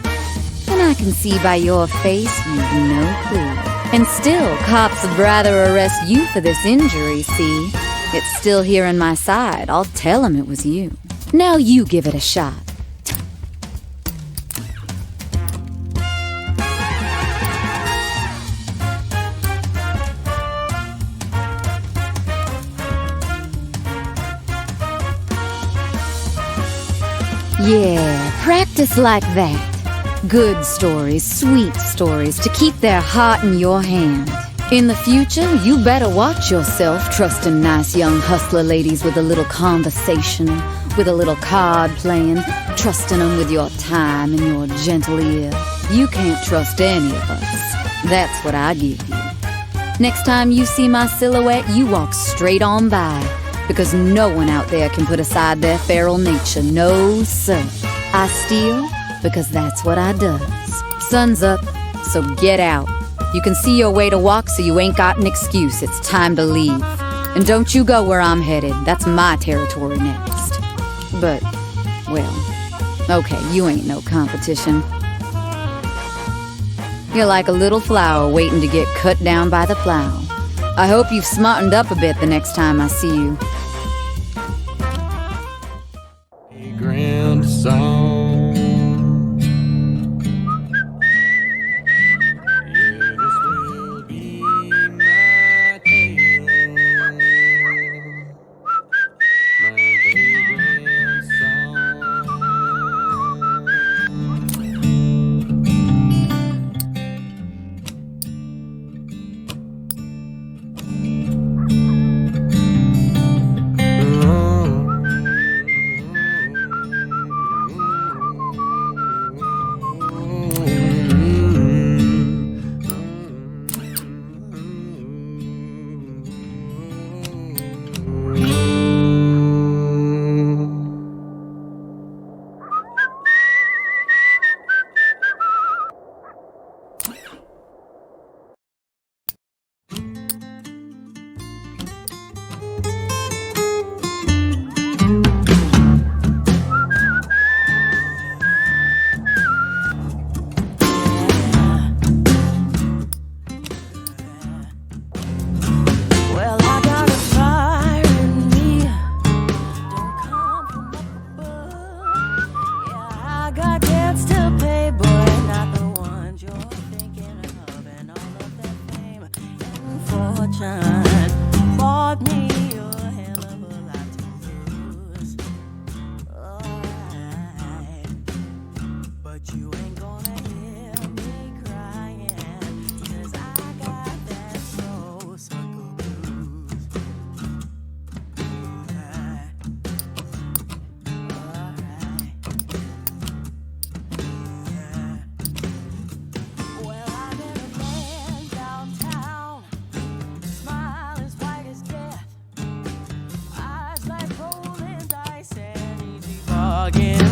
And I can see by your face you've no clue. And still, cops would rather arrest you for this injury, see? It's still here in my side. I'll tell 'em it was you. Now you give it a shot. Yeah, practice like that. Good stories, sweet stories, to keep their heart in your hand. In the future, you better watch yourself trusting nice young hustler ladies with a little conversation, with a little card playing, trusting them with your time and your gentle ear. You can't trust any of us. That's what I give you. Next time you see my silhouette, you walk straight on by, because no one out there can put aside their feral nature. No, sir. I steal because that's what I does. Sun's up, so get out. You can see your way to walk, so you ain't got an excuse. It's time to leave. And don't you go where I'm headed. That's my territory next. But, well, okay, you ain't no competition. You're like a little flower waiting to get cut down by the plow. I hope you've smartened up a bit the next time I see you. Grand song.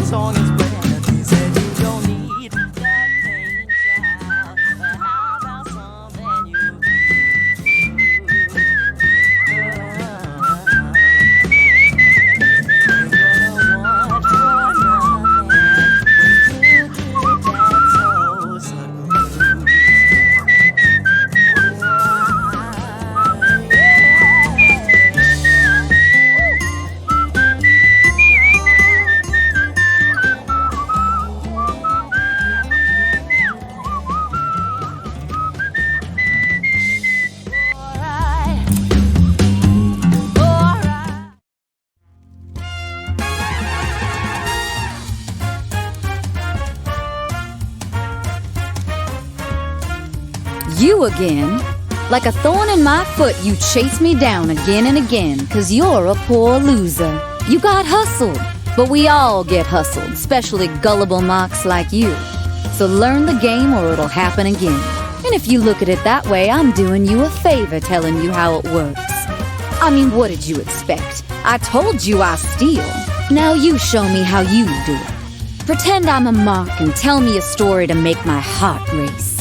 Song is playing, and he said You again? Like a thorn in my foot, you chase me down again and again, 'cause you're a poor loser. You got hustled, but we all get hustled, especially gullible mocks like you. So learn the game or it'll happen again. And if you look at it that way, I'm doing you a favor telling you how it works. I mean, what did you expect? I told you I steal. Now you show me how you do it. Pretend I'm a mock and tell me a story to make my heart race.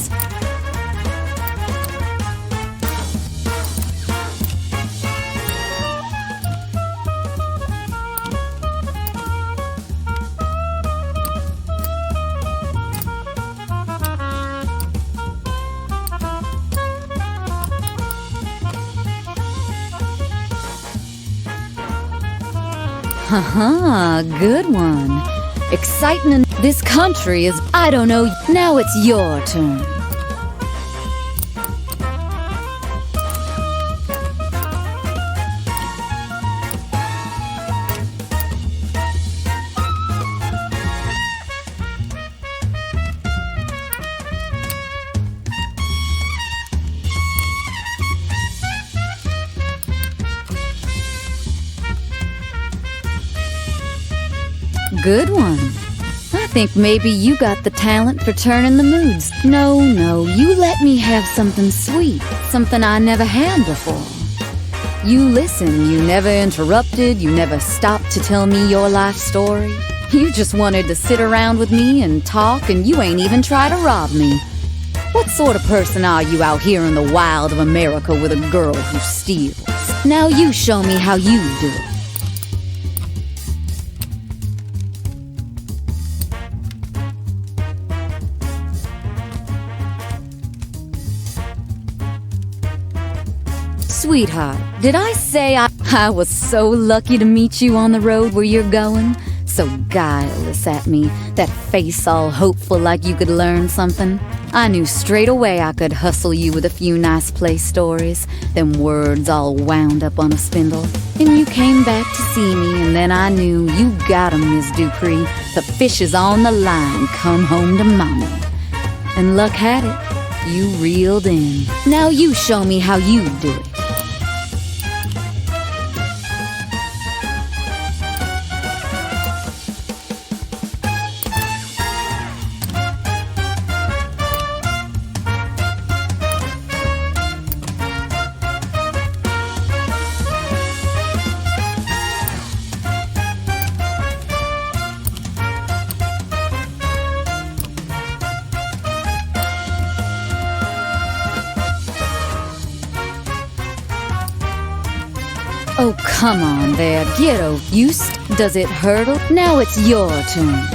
Haha, good one. Exciting in this country is, I don't know, now it's your turn. Good one. I think maybe you got the talent for turning the moods. No, you let me have something sweet, something I never had before. You listen, you never interrupted, you never stopped to tell me your life story. You just wanted to sit around with me and talk, and you ain't even try to rob me. What sort of person are you out here in the wild of America with a girl who steals? Now you show me how you do it. Sweetheart, did I say I was so lucky to meet you on the road where you're going? So guileless at me, that face all hopeful like you could learn something. I knew straight away I could hustle you with a few nice play stories, them words all wound up on a spindle. And you came back to see me, and then I knew you got 'em, Miss Dupree. The fish is on the line, come home to mommy. And luck had it, you reeled in. Now you show me how you do it. Oh, come on there, get over. Does it hurtle? Now it's your turn.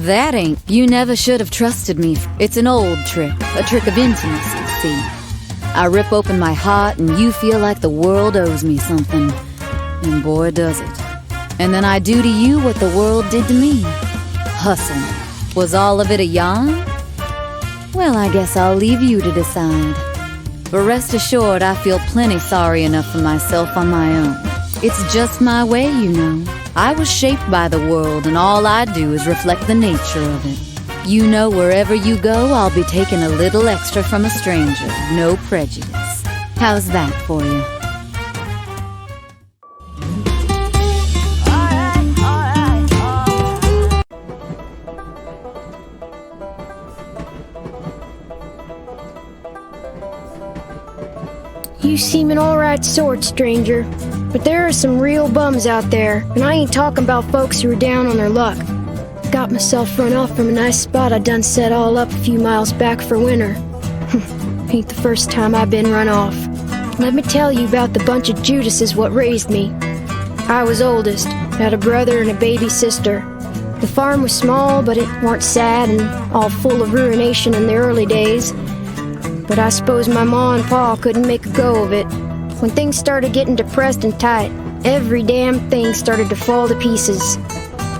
That ain't. You never should have trusted me. It's an old trick, a trick of intimacy, see? I rip open my heart and you feel like the world owes me something. And boy, does it. And then I do to you what the world did to me. Hustle me. Was all of it a yarn? Well, I guess I'll leave you to decide. But rest assured, I feel plenty sorry enough for myself on my own. It's just my way, you know. I was shaped by the world, and all I do is reflect the nature of it. You know, wherever you go, I'll be taking a little extra from a stranger, no prejudice. How's that for you? You seem an alright sort, stranger. But there are some real bums out there, and I ain't talking about folks who are down on their luck. Got myself run off from a nice spot I done set all up a few miles back for winter. Ain't the first time I've been run off. Let me tell you about the bunch of Judases what raised me. I was oldest, had a brother and a baby sister. The farm was small, but it weren't sad and all full of ruination in the early days. But I suppose my ma and pa couldn't make a go of it. When things started getting depressed and tight, every damn thing started to fall to pieces.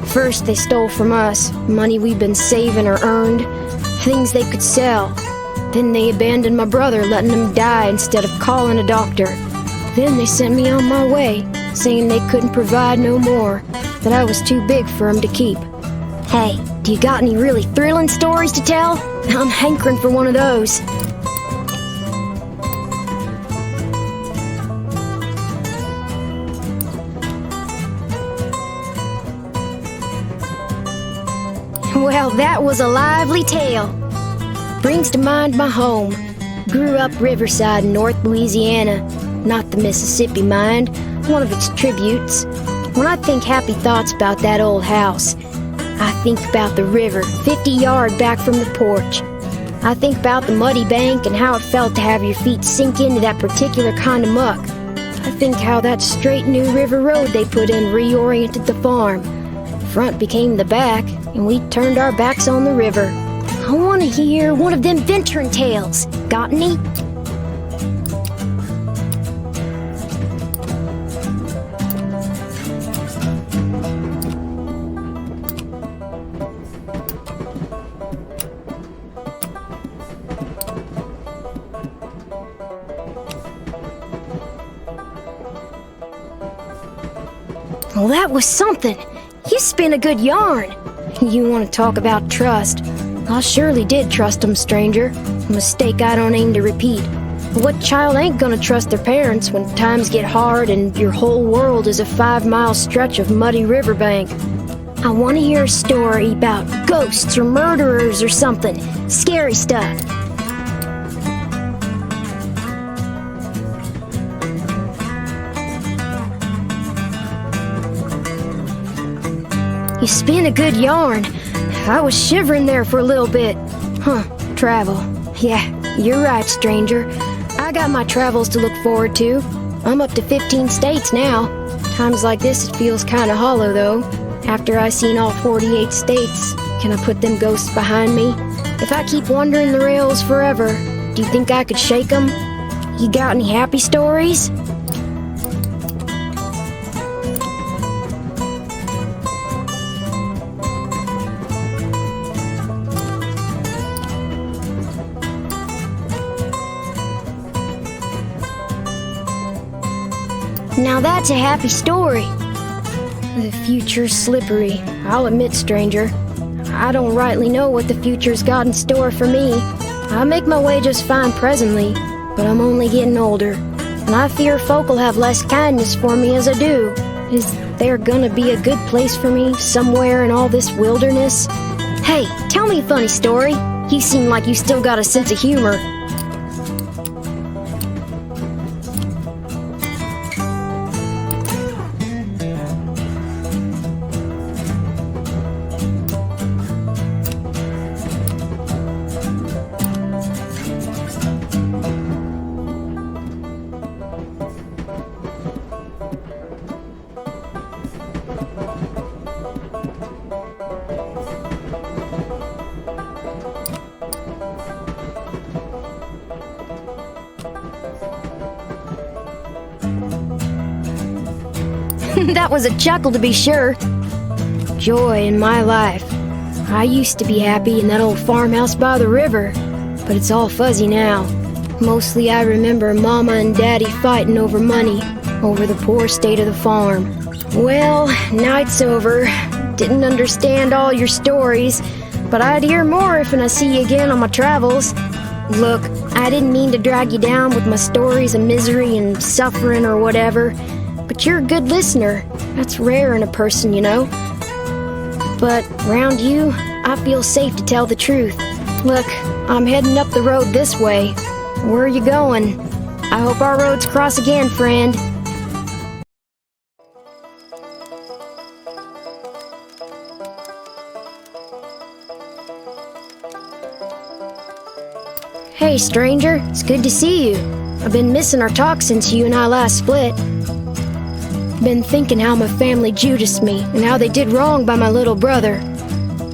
First, they stole from us, money we'd been saving or earned, things they could sell. Then they abandoned my brother, letting him die instead of calling a doctor. Then they sent me on my way, saying they couldn't provide no more, that I was too big for 'em to keep. Hey, do you got any really thrilling stories to tell? I'm hankering for one of those. Well, that was a lively tale. Brings to mind my home. Grew up riverside in North Louisiana. Not the Mississippi, mind. One of its tributes. When I think happy thoughts about that old house, I think about the river 50 yards back from the porch. I think about the muddy bank and how it felt to have your feet sink into that particular kind of muck. I think how that straight new river road they put in reoriented the farm. Front became the back, and we turned our backs on the river. I want to hear one of them venturing tales. Got any? Well, that was something. You spin a good yarn. You want to talk about trust? I surely did trust 'em, stranger. A mistake I don't aim to repeat. What child ain't gonna trust their parents when times get hard and your whole world is a 5-mile stretch of muddy riverbank? I want to hear a story about ghosts or murderers or something. Scary stuff. You spin a good yarn. I was shivering there for a little bit. Travel. Yeah, you're right, stranger. I got my travels to look forward to. I'm up to 15 states now. Times like this, it feels kinda hollow, though. After I seen all 48 states, can I put them ghosts behind me? If I keep wandering the rails forever, do you think I could shake 'em? You got any happy stories? Now that's a happy story. The future's slippery, I'll admit, stranger. I don't rightly know what the future's got in store for me. I make my way just fine presently, but I'm only getting older, and I fear folk'll have less kindness for me as I do. Is there gonna be a good place for me somewhere in all this wilderness? Hey, tell me a funny story. You seem like you still got a sense of humor. That was a chuckle, to be sure. Joy in my life. I used to be happy in that old farmhouse by the river, but it's all fuzzy now. Mostly I remember Mama and Daddy fighting over money, over the poor state of the farm. Well, night's over. Didn't understand all your stories, but I'd hear more if I see you again on my travels. Look, I didn't mean to drag you down with my stories of misery and suffering or whatever, but you're a good listener. That's rare in a person, you know. But round you, I feel safe to tell the truth. Look, I'm heading up the road this way. Where are you going? I hope our roads cross again, friend. Hey, stranger, it's good to see you. I've been missing our talk since you and I last split. Been thinking how my family Judased me and how they did wrong by my little brother.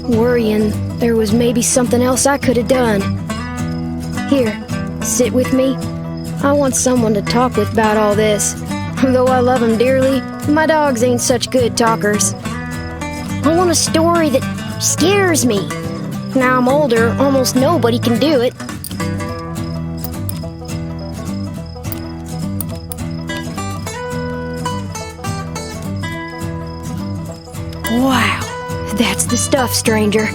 Worrying there was maybe something else I could have done. Here, sit with me. I want someone to talk with about all this. Though I love them dearly, my dogs ain't such good talkers. I want a story that scares me. Now I'm older, almost nobody can do it. Wow, that's the stuff, stranger.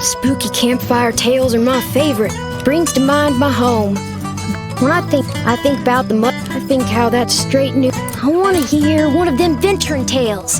Spooky campfire tales are my favorite. Brings to mind my home. When I think about the mud, I think how that's straight new. I want to hear one of them venturing tales.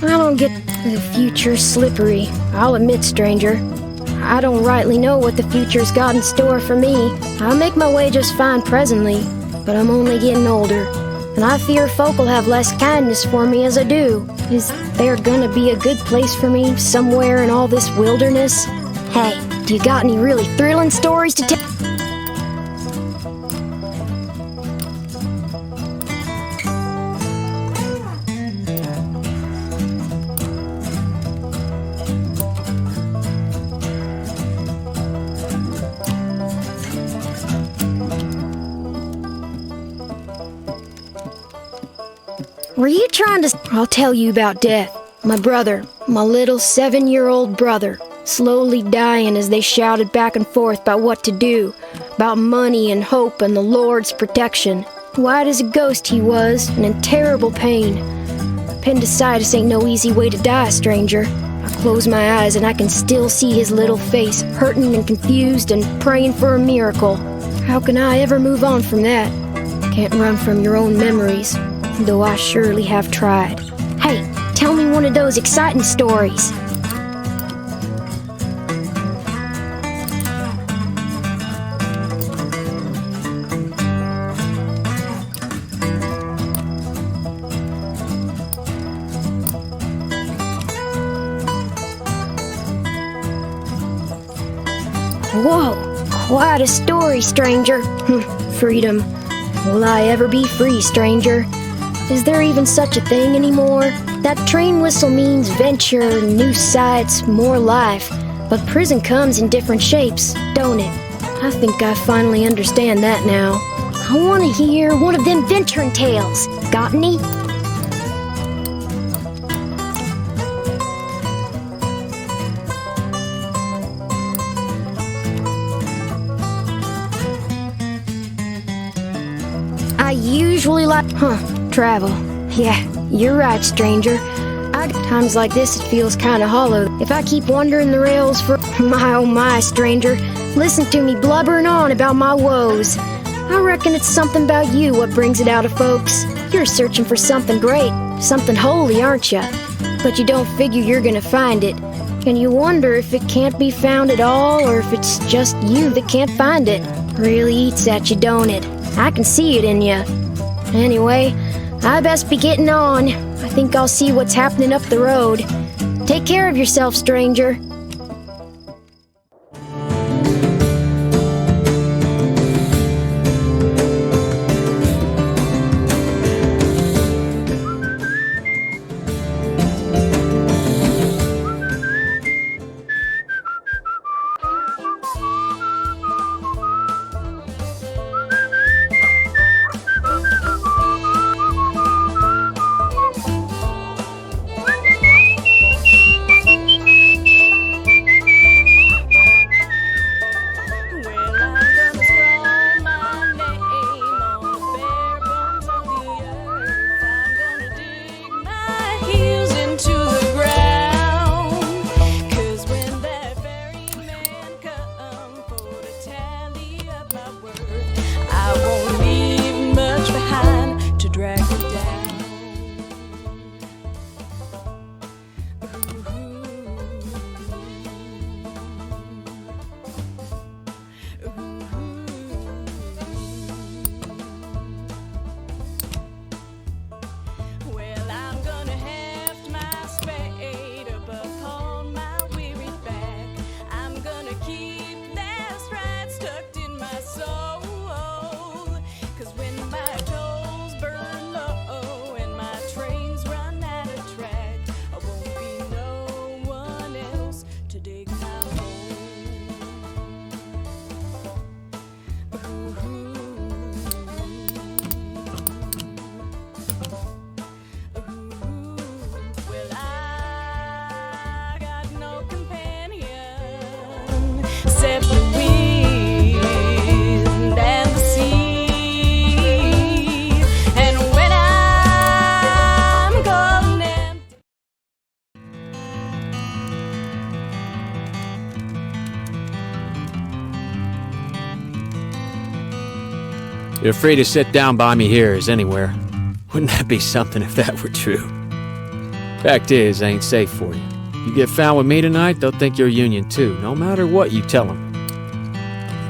I don't get the future slippery, I'll admit, stranger. I don't rightly know what the future's got in store for me. I make my way just fine presently, but I'm only getting older, and I fear folk will have less kindness for me as I do. Is there gonna be a good place for me somewhere in all this wilderness? Hey, do you got any really thrilling stories to tell? Were you trying to... I'll tell you about death. My brother, my little 7-year-old brother, slowly dying as they shouted back and forth about what to do, about money and hope and the Lord's protection. White as a ghost he was, and in terrible pain. Appendicitis ain't no easy way to die, stranger. I close my eyes and I can still see his little face, hurting and confused and praying for a miracle. How can I ever move on from that? Can't run from your own memories, though I surely have tried. Hey, tell me one of those exciting stories. Whoa, quite a story, stranger. Freedom. Will I ever be free, stranger? Is there even such a thing anymore? That train whistle means venture, new sights, more life. But prison comes in different shapes, don't it? I think I finally understand that now. I want to hear one of them venturing tales. Got any? I usually like... travel. Yeah, you're right, stranger. Times like this, it feels kinda hollow. If I keep wandering the rails for... My, oh my, stranger. Listen to me blubbering on about my woes. I reckon it's something about you what brings it out of folks. You're searching for something great, something holy, aren't ya? But you don't figure you're gonna find it. And you wonder if it can't be found at all, or if it's just you that can't find it. Really eats at you, don't it? I can see it in ya. Anyway, I best be getting on. I think I'll see what's happening up the road. Take care of yourself, stranger. You're free to sit down by me here as anywhere. Wouldn't that be something if that were true? Fact is, I ain't safe for you. You get found with me tonight, they'll think you're Union too, no matter what you tell them.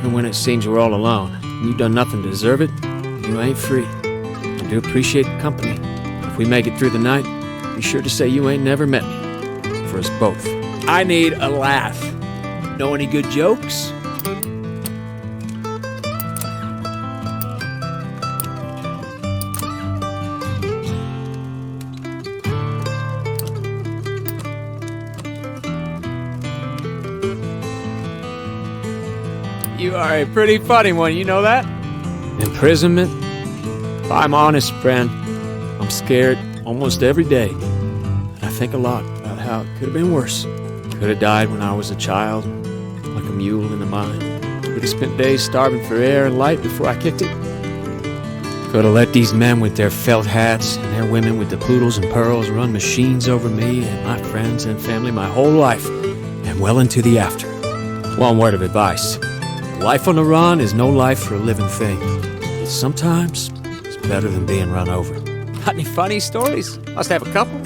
Even when it seems we're all alone, and you've done nothing to deserve it, you ain't free. I do appreciate the company. If we make it through the night, be sure to say you ain't never met me. For us both. I need a laugh. Know any good jokes? You are a pretty funny one, you know that? Imprisonment? If I'm honest, friend, I'm scared almost every day. And I think a lot about how it could have been worse. Could have died when I was a child, like a mule in the mine. Could have spent days starving for air and light before I kicked it. Could have let these men with their felt hats and their women with the poodles and pearls run machines over me and my friends and family my whole life, and well into the after. One word of advice. Life on the run is no life for a living thing. But sometimes it's better than being run over. Got any funny stories? Must have a couple.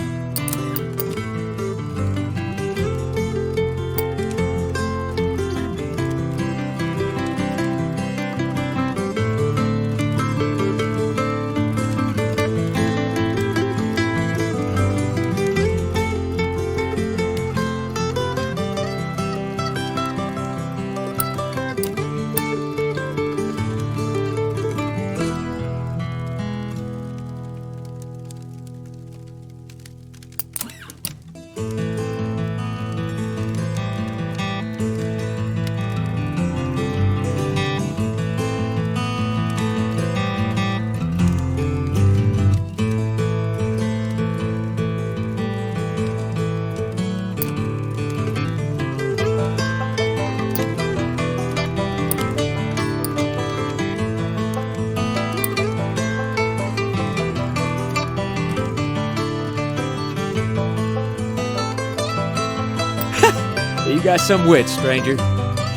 You got some wit, stranger.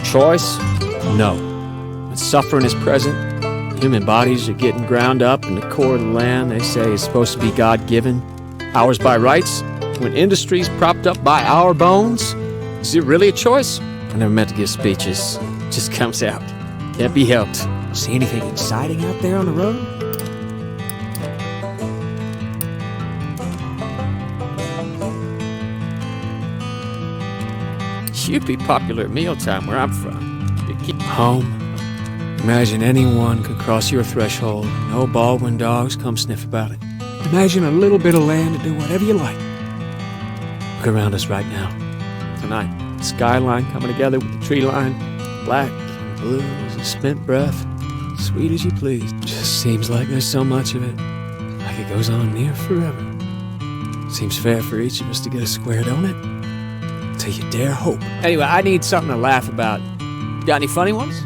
Choice? No. When suffering is present, human bodies are getting ground up, and the core of the land they say is supposed to be God-given. Ours by rights? When industry's propped up by our bones? Is it really a choice? I never meant to give speeches. It just comes out. Can't be helped. See anything exciting out there on the road? You'd be popular at mealtime where I'm from. You'd keep home. Imagine anyone could cross your threshold. No Baldwin dogs come sniff about it. Imagine a little bit of land to do whatever you like. Look around us right now. Tonight, the skyline coming together with the tree line. Black and blue as a spent breath. Sweet as you please. Just seems like there's so much of it. Like it goes on near forever. Seems fair for each of us to get a square, don't it? Till you dare hope. Anyway, I need something to laugh about. Got any funny ones?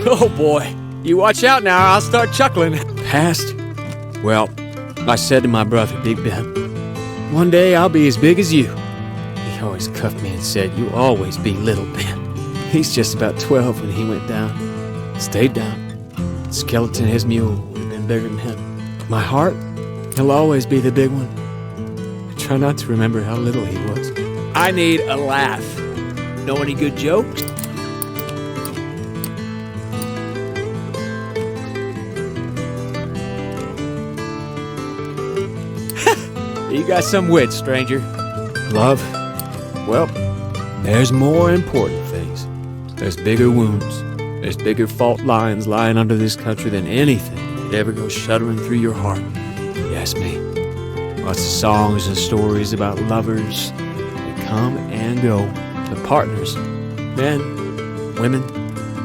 Oh boy, you watch out now, I'll start chuckling. Past? Well, I said to my brother, Big Ben, one day I'll be as big as you. He always cuffed me and said, you always be little Ben. He's just about 12 when he went down. Stayed down. The skeleton of his mule would have been bigger than him. My heart, he'll always be the big one. I try not to remember how little he was. I need a laugh. Know any good jokes? You got some wit, stranger. Love? Well, there's more important things. There's bigger wounds. There's bigger fault lines lying under this country than anything that ever goes shuddering through your heart. You ask me. Lots of songs and stories about lovers that come and go. The partners, men, women,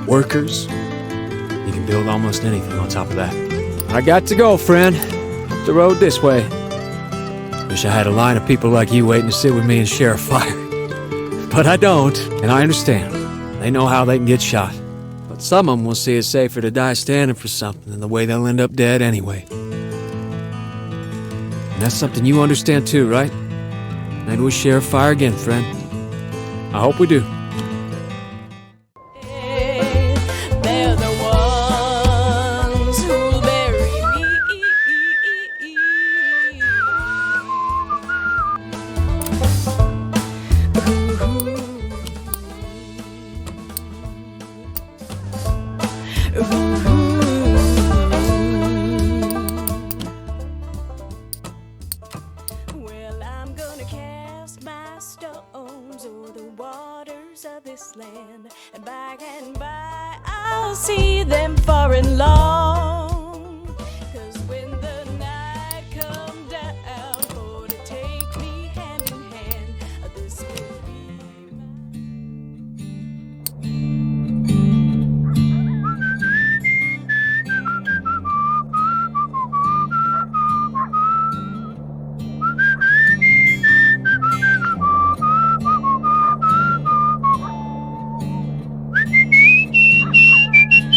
workers. You can build almost anything on top of that. I got to go, friend. Up the road this way. Wish I had a line of people like you waiting to sit with me and share a fire. But I don't, and I understand. They know how they can get shot. But Some of them will see it safer to die standing for something than the way they'll end up dead anyway. And that's something you understand too, right? Maybe we'll share a fire again, friend. I hope we do. They're the ones who'll bury me. Well, I'm gonna cast my stones o'er the waters of this land, and by I'll see them far and long. 'Cause when the night come down for to take me hand in hand, this will be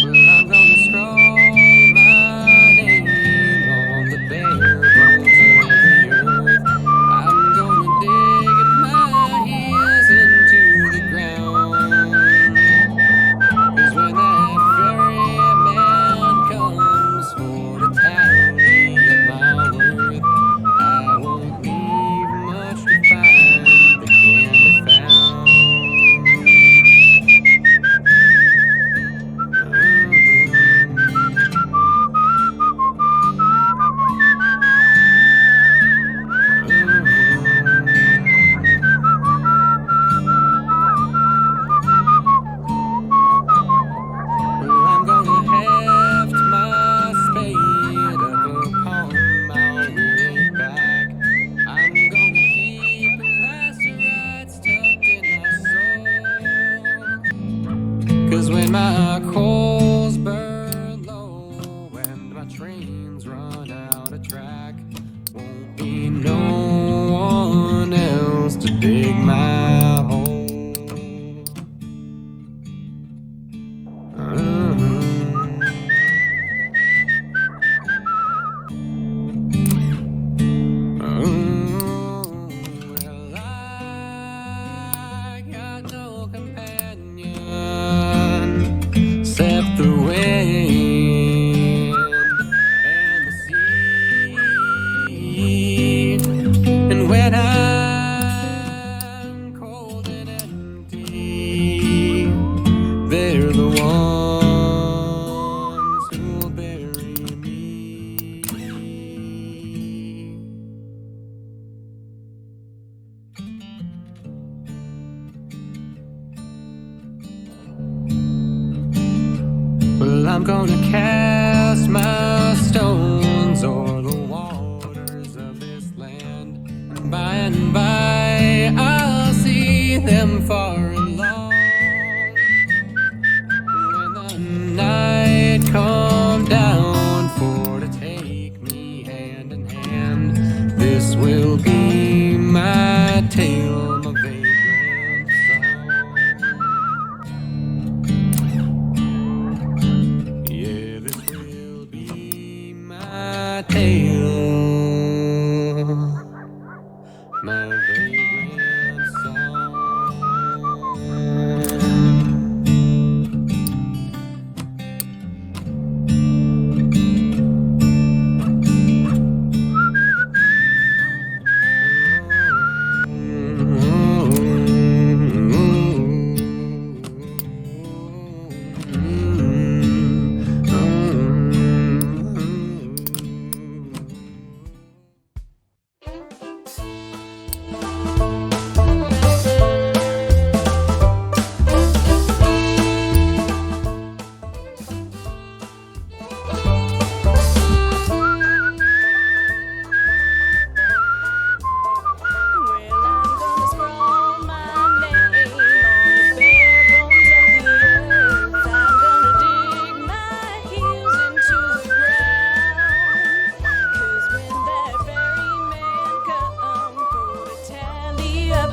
Well, I'm gonna scroll my name on the bare bones of the earth. I'm gonna dig my heels into the ground. 'Cause when that ferryman comes for to tally up my worth, I won't leave much to find that can be found. Well, I'm gonna heft my spade up upon my way back. I'm gonna keep plaster rights tucked in my soul. 'Cause when my coals burn low and my trains run out of track, won't be no one else to dig my hole. Well, I got no companion except the wind and the sea. And when I'm cold and empty, they're the ones who'll bury me. Well, I'm gonna cast my stones o'er the waters of this land, and by I'll see them far and long. When the night come down for to take me hand in hand, this will be my tale, my vagrant song. Yeah, this will be my tale, my vagrant song.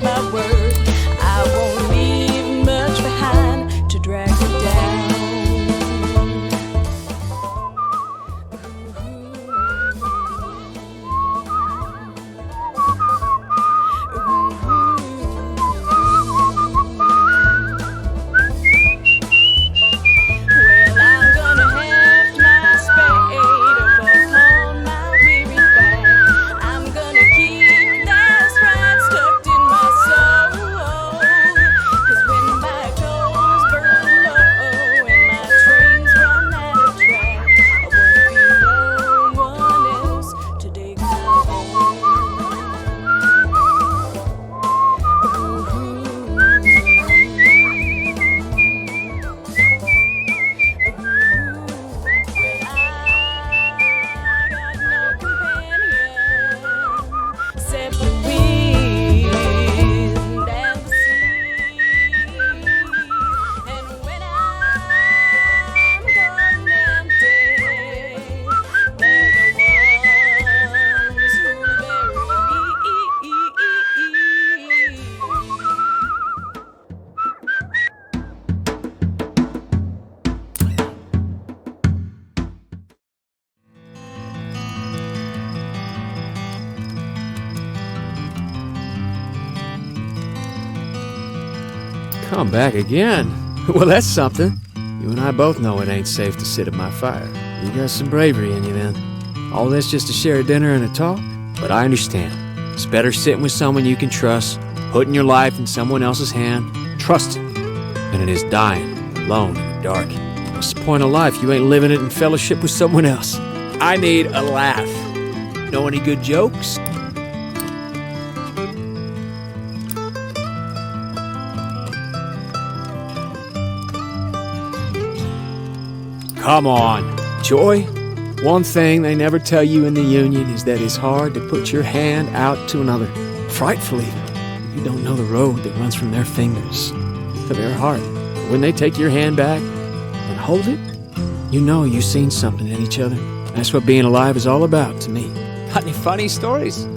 my word. I won't leave much behind to drag me down. Come back again? Well, that's something. You and I both know it ain't safe to sit at my fire. You got some bravery in you then. All this just to share a dinner and a talk? But I understand. It's better sitting with someone you can trust, putting your life in someone else's hand, trusting, than it is dying alone in the dark. What's the point of life? You ain't living it in fellowship with someone else. I need a laugh. Know any good jokes? Come on. Joy? One thing they never tell you in the Union is that it's hard to put your hand out to another. Frightful even. You don't know the road that runs from their fingers to their heart. When they take your hand back and hold it, you know you've seen something in each other. That's what being alive is all about to me. Got any funny stories?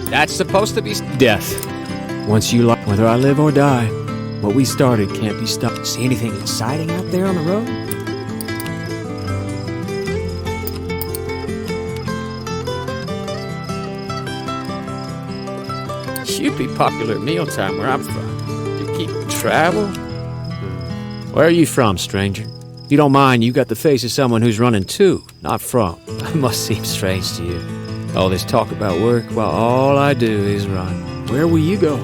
That's supposed to be death. Once you like, whether I live or die, what we started can't be stopped. See anything exciting out there on the road? You'd be popular at mealtime where I'm from. You keep travel? Where are you from, stranger? If you don't mind, you got the face of someone who's running to, not from. That must seem strange to you. All this talk about work while all I do is run. Where will you go?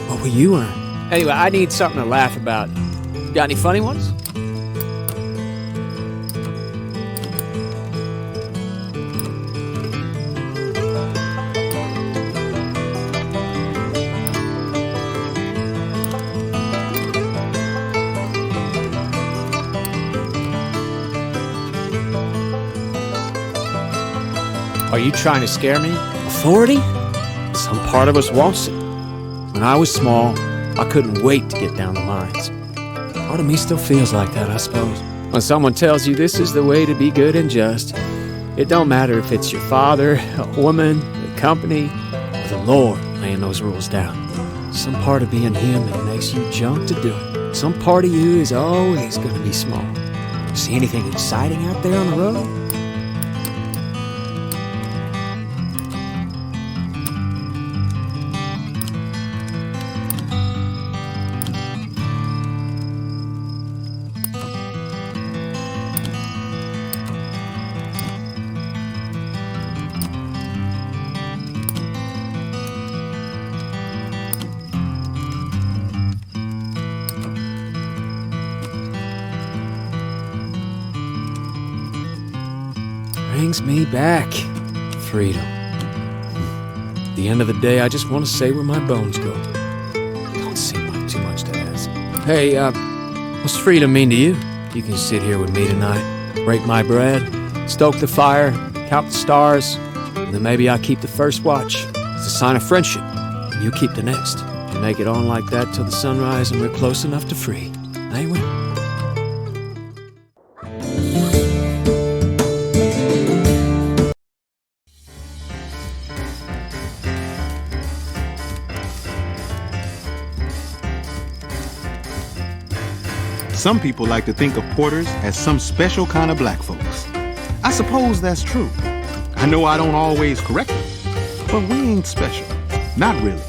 What will you earn? Anyway, I need something to laugh about. Got any funny ones? Are you trying to scare me? Authority? Some part of us wants it. When I was small, I couldn't wait to get down the lines. Part of me still feels like that, I suppose. When someone tells you this is the way to be good and just, it don't matter if it's your father, a woman, the company, or the Lord laying those rules down. Some part of being him that makes you jump to do it. Some part of you is always going to be small. See anything exciting out there on the road? Brings me back. Freedom. At the end of the day, I just want to say where my bones go. Don't seem like too much to ask. Hey, what's freedom mean to you? You can sit here with me tonight, break my bread, stoke the fire, count the stars, and then maybe I keep the first watch. It's a sign of friendship, and you keep the next. And make it on like that till the sunrise and we're close enough to free. Ain't we? Some people like to think of Porters as some special kind of black folks. I suppose that's true. I know I don't always correct them, but we ain't special. Not really.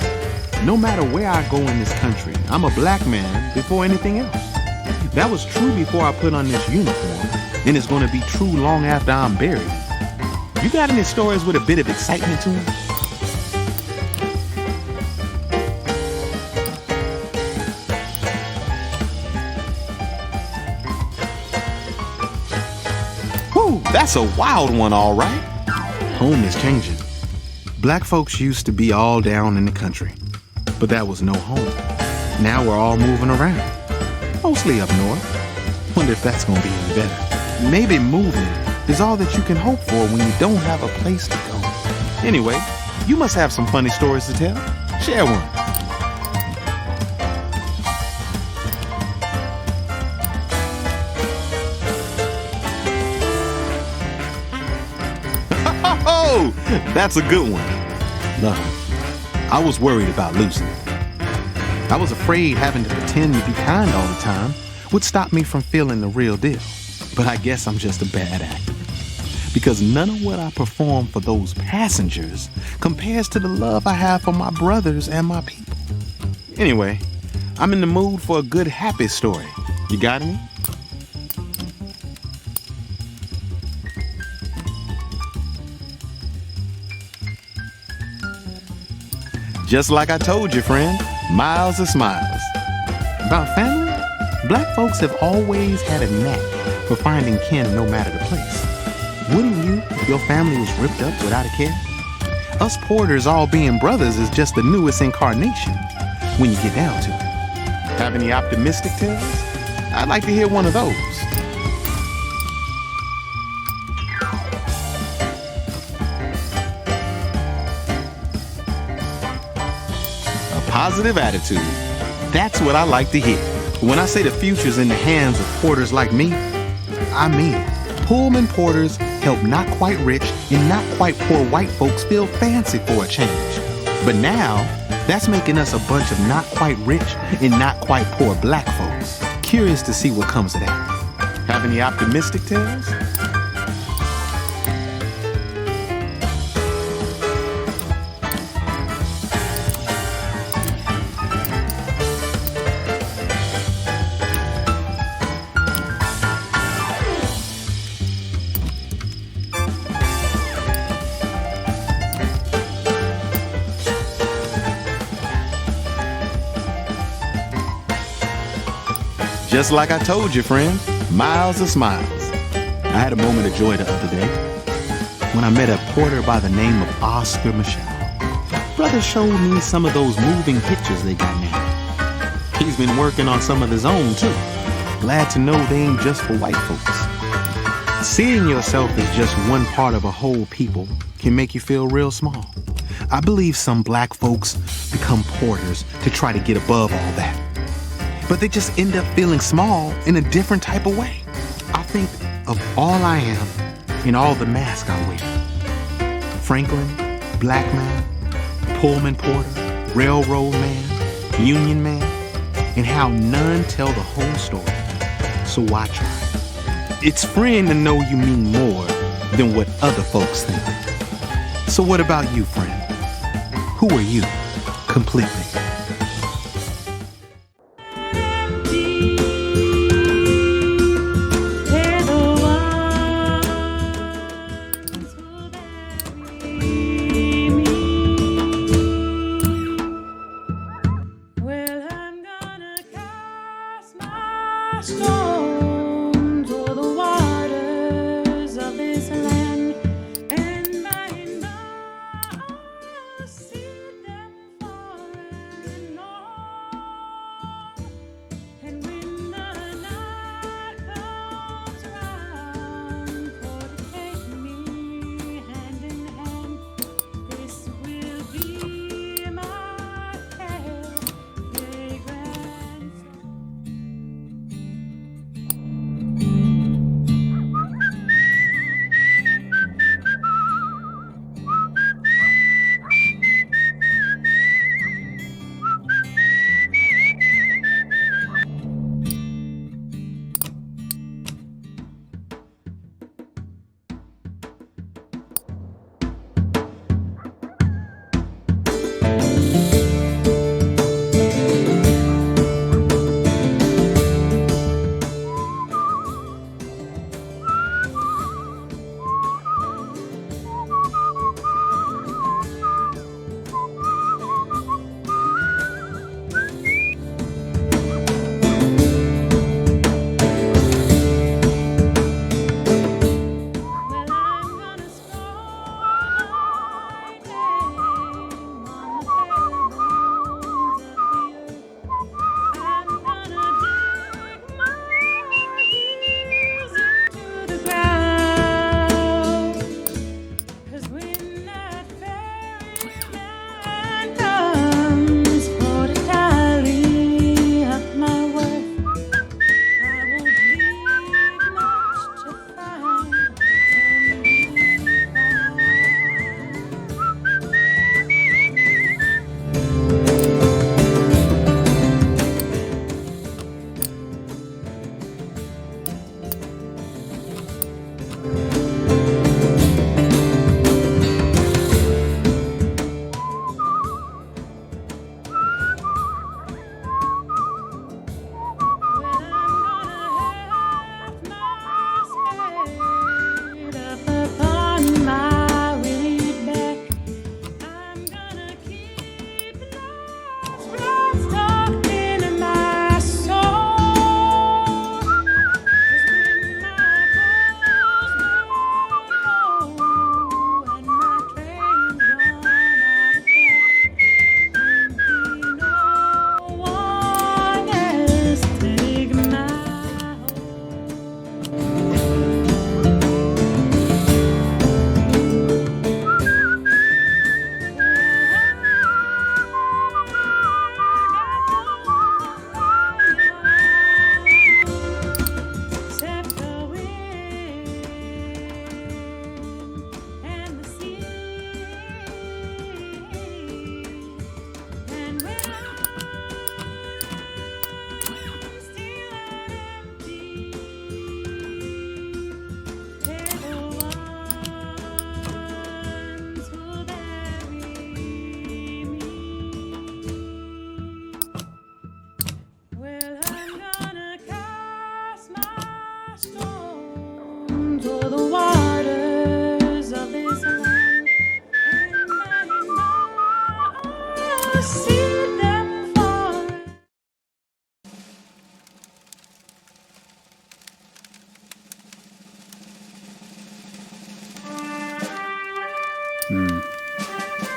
No matter where I go in this country, I'm a black man before anything else. That was true before I put on this uniform, and it's going to be true long after I'm buried. You got any stories with a bit of excitement to them? That's a wild one, all right. Home is changing. Black folks used to be all down in the country, but that was no home. Now we're all moving around, mostly up north. Wonder if that's gonna be any better. Maybe moving is all that you can hope for when you don't have a place to go. Anyway, you must have some funny stories to tell. Share one. That's a good one. No, I was worried about Lucy. I was afraid having to pretend to be kind all the time would stop me from feeling the real deal. But I guess I'm just a bad actor. Because none of what I perform for those passengers compares to the love I have for my brothers and my people. Anyway, I'm in the mood for a good happy story. You got any? Just like I told you, friend, miles of smiles. About family, black folks have always had a knack for finding kin no matter the place. Wouldn't you if your family was ripped up without a care? Us Porters all being brothers is just the newest incarnation when you get down to it. Have any optimistic tales? I'd like to hear one of those. Positive attitude. That's what I like to hear. When I say the future's in the hands of porters like me, I mean it. Pullman porters help not quite rich and not quite poor white folks feel fancy for a change. But now, that's making us a bunch of not quite rich and not quite poor black folks. Curious to see what comes of that. Have any optimistic tales? Just like I told you, friend, miles of smiles. I had a moment of joy the other day when I met a porter by the name of Oscar Michelle. Brother showed me some of those moving pictures they got now. He's been working on some of his own, too. Glad to know they ain't just for white folks. Seeing yourself as just one part of a whole people can make you feel real small. I believe some black folks become porters to try to get above all that. But they just end up feeling small in a different type of way. I think of all I am and all the mask I wear. Franklin, black man, Pullman porter, railroad man, union man, and how none tell the whole story. So I try. It's freeing to know you mean more than what other folks think. So what about you, friend? Who are you, completely?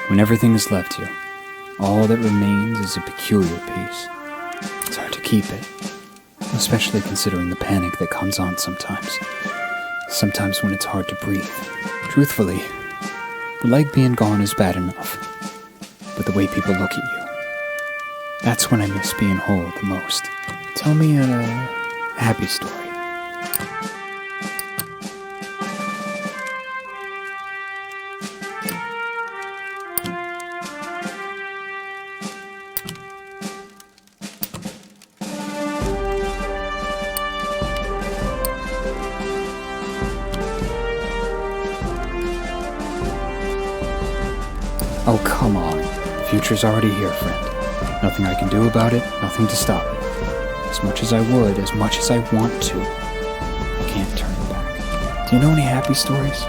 When everything is left you, all that remains is a peculiar peace. It's hard to keep it, especially considering the panic that comes on sometimes. Sometimes when it's hard to breathe. Truthfully, the leg being gone is bad enough, but the way people look at you, that's when I miss being whole the most. Tell me a happy story. Oh, come on. The future's already here, friend. Nothing I can do about it, nothing to stop it. As much as I would, as much as I want to, I can't turn back. Do you know any happy stories?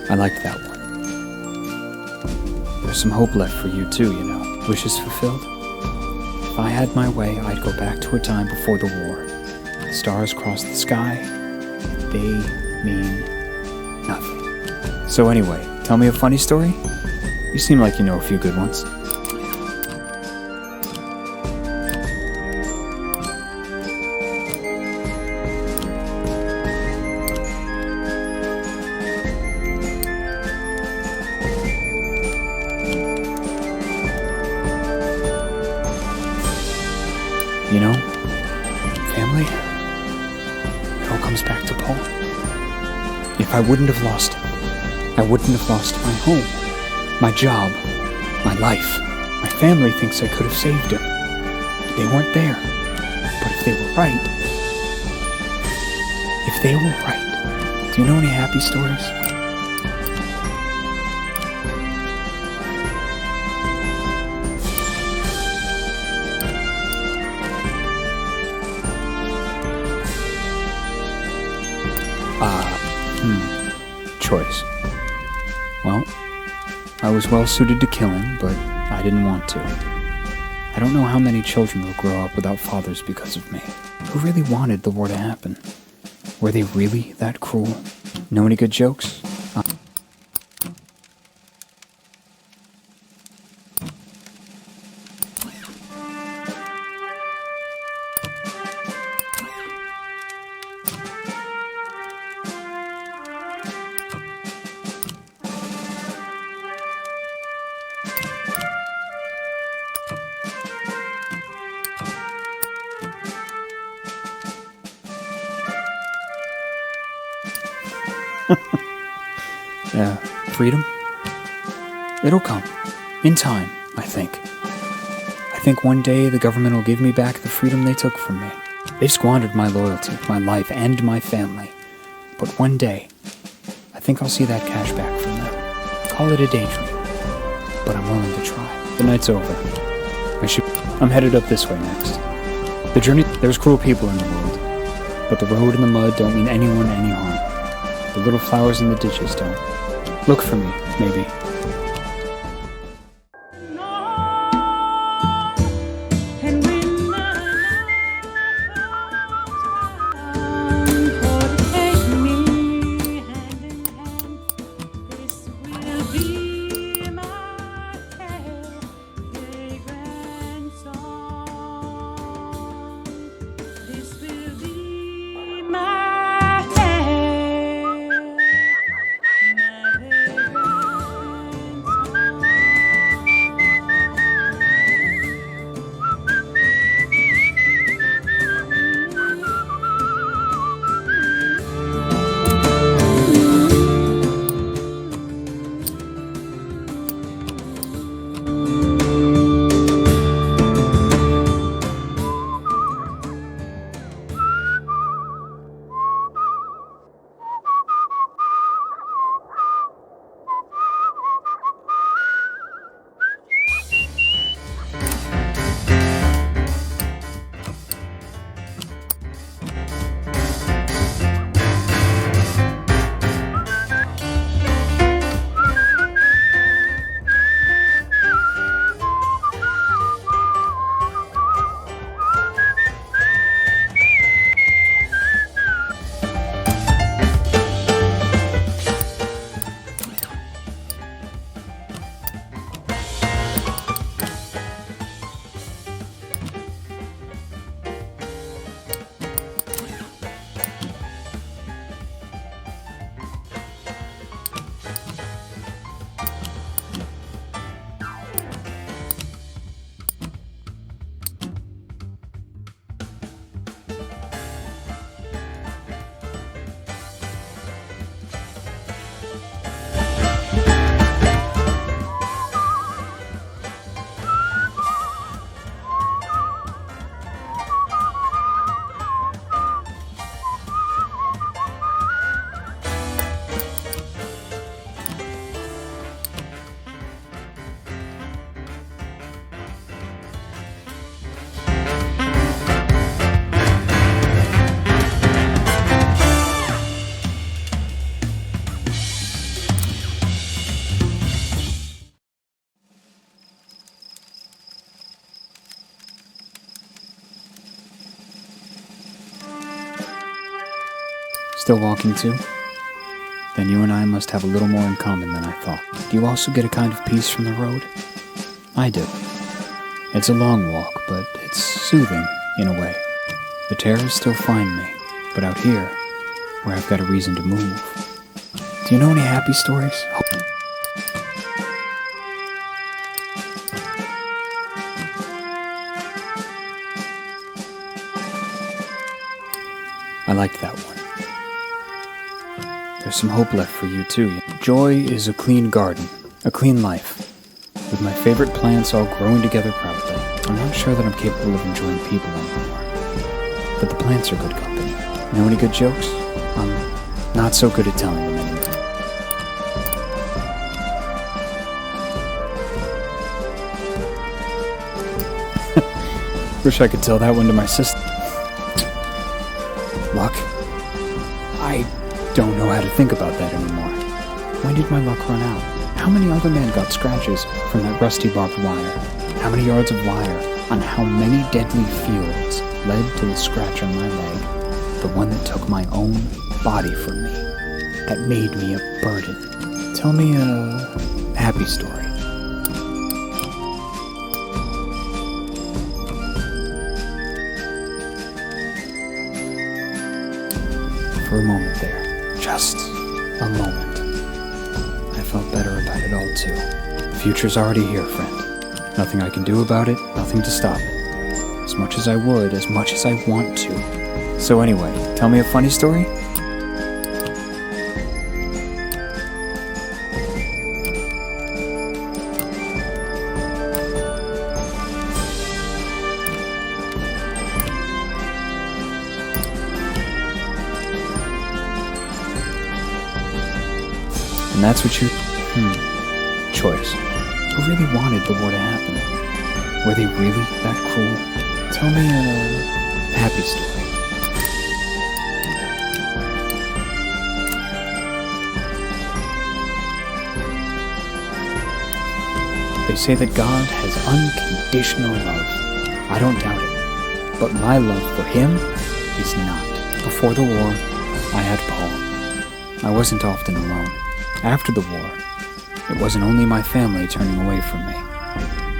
I liked that one. There's some hope left for you too, you know. Wishes fulfilled. If I had my way, I'd go back to a time before the war. The stars cross the sky. They mean nothing. So anyway, tell me a funny story? You seem like you know a few good ones. You know, family, it all comes back to Paul. If I wouldn't have lost him, I wouldn't have lost my home, my job, my life. My family thinks I could have saved him. They weren't there. But if they were right, do you know any happy stories? Choice. Well, I was well suited to killing, but I didn't want to. I don't know how many children will grow up without fathers because of me. Who really wanted the war to happen? Were they really that cruel? Know any good jokes? Freedom? It'll come. In time, I think. I think one day the government will give me back the freedom they took from me. They've squandered my loyalty, my life, and my family. But one day, I think I'll see that cash back from them. Call it a daydream. But I'm willing to try. The night's over. I'm headed up this way next. The journey, there's cruel people in the world. But the road and the mud don't mean anyone any harm. The little flowers in the ditches don't. Look for me, maybe. Still walking too? Then you and I must have a little more in common than I thought. Do you also get a kind of peace from the road? I do. It's a long walk, but it's soothing in a way. The terrors still find me, but out here, where I've got a reason to move. Do you know any happy stories? I liked that one. There's some hope left for you too. Joy is a clean garden, a clean life, with my favorite plants all growing together proudly. I'm not sure that I'm capable of enjoying people anymore, but the plants are good company. Know any good jokes? I'm not so good at telling them anymore. Wish I could tell that one to my sister. Luck? I don't know how to think about that anymore. When did my luck run out? How many other men got scratches from that rusty barbed wire? How many yards of wire on how many deadly fields led to the scratch on my leg? The one that took my own body from me. That made me a burden. Tell me a happy story. For a moment there, just a moment, I felt better about it all too. The future's already here, friend. Nothing I can do about it, nothing to stop it. As much as I would, as much as I want to. So anyway, tell me a funny story? And that's what you... choice. Who really wanted the war to happen? Were they really that cruel? Tell me a happy story. They say that God has unconditional love. I don't doubt it. But my love for him is not. Before the war, I had Paul. I wasn't often alone. After the war, it wasn't only my family turning away from me.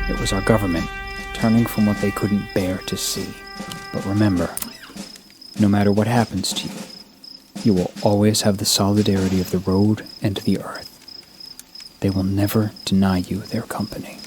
It was our government turning from what they couldn't bear to see. But remember, no matter what happens to you, you will always have the solidarity of the road and the earth. They will never deny you their company.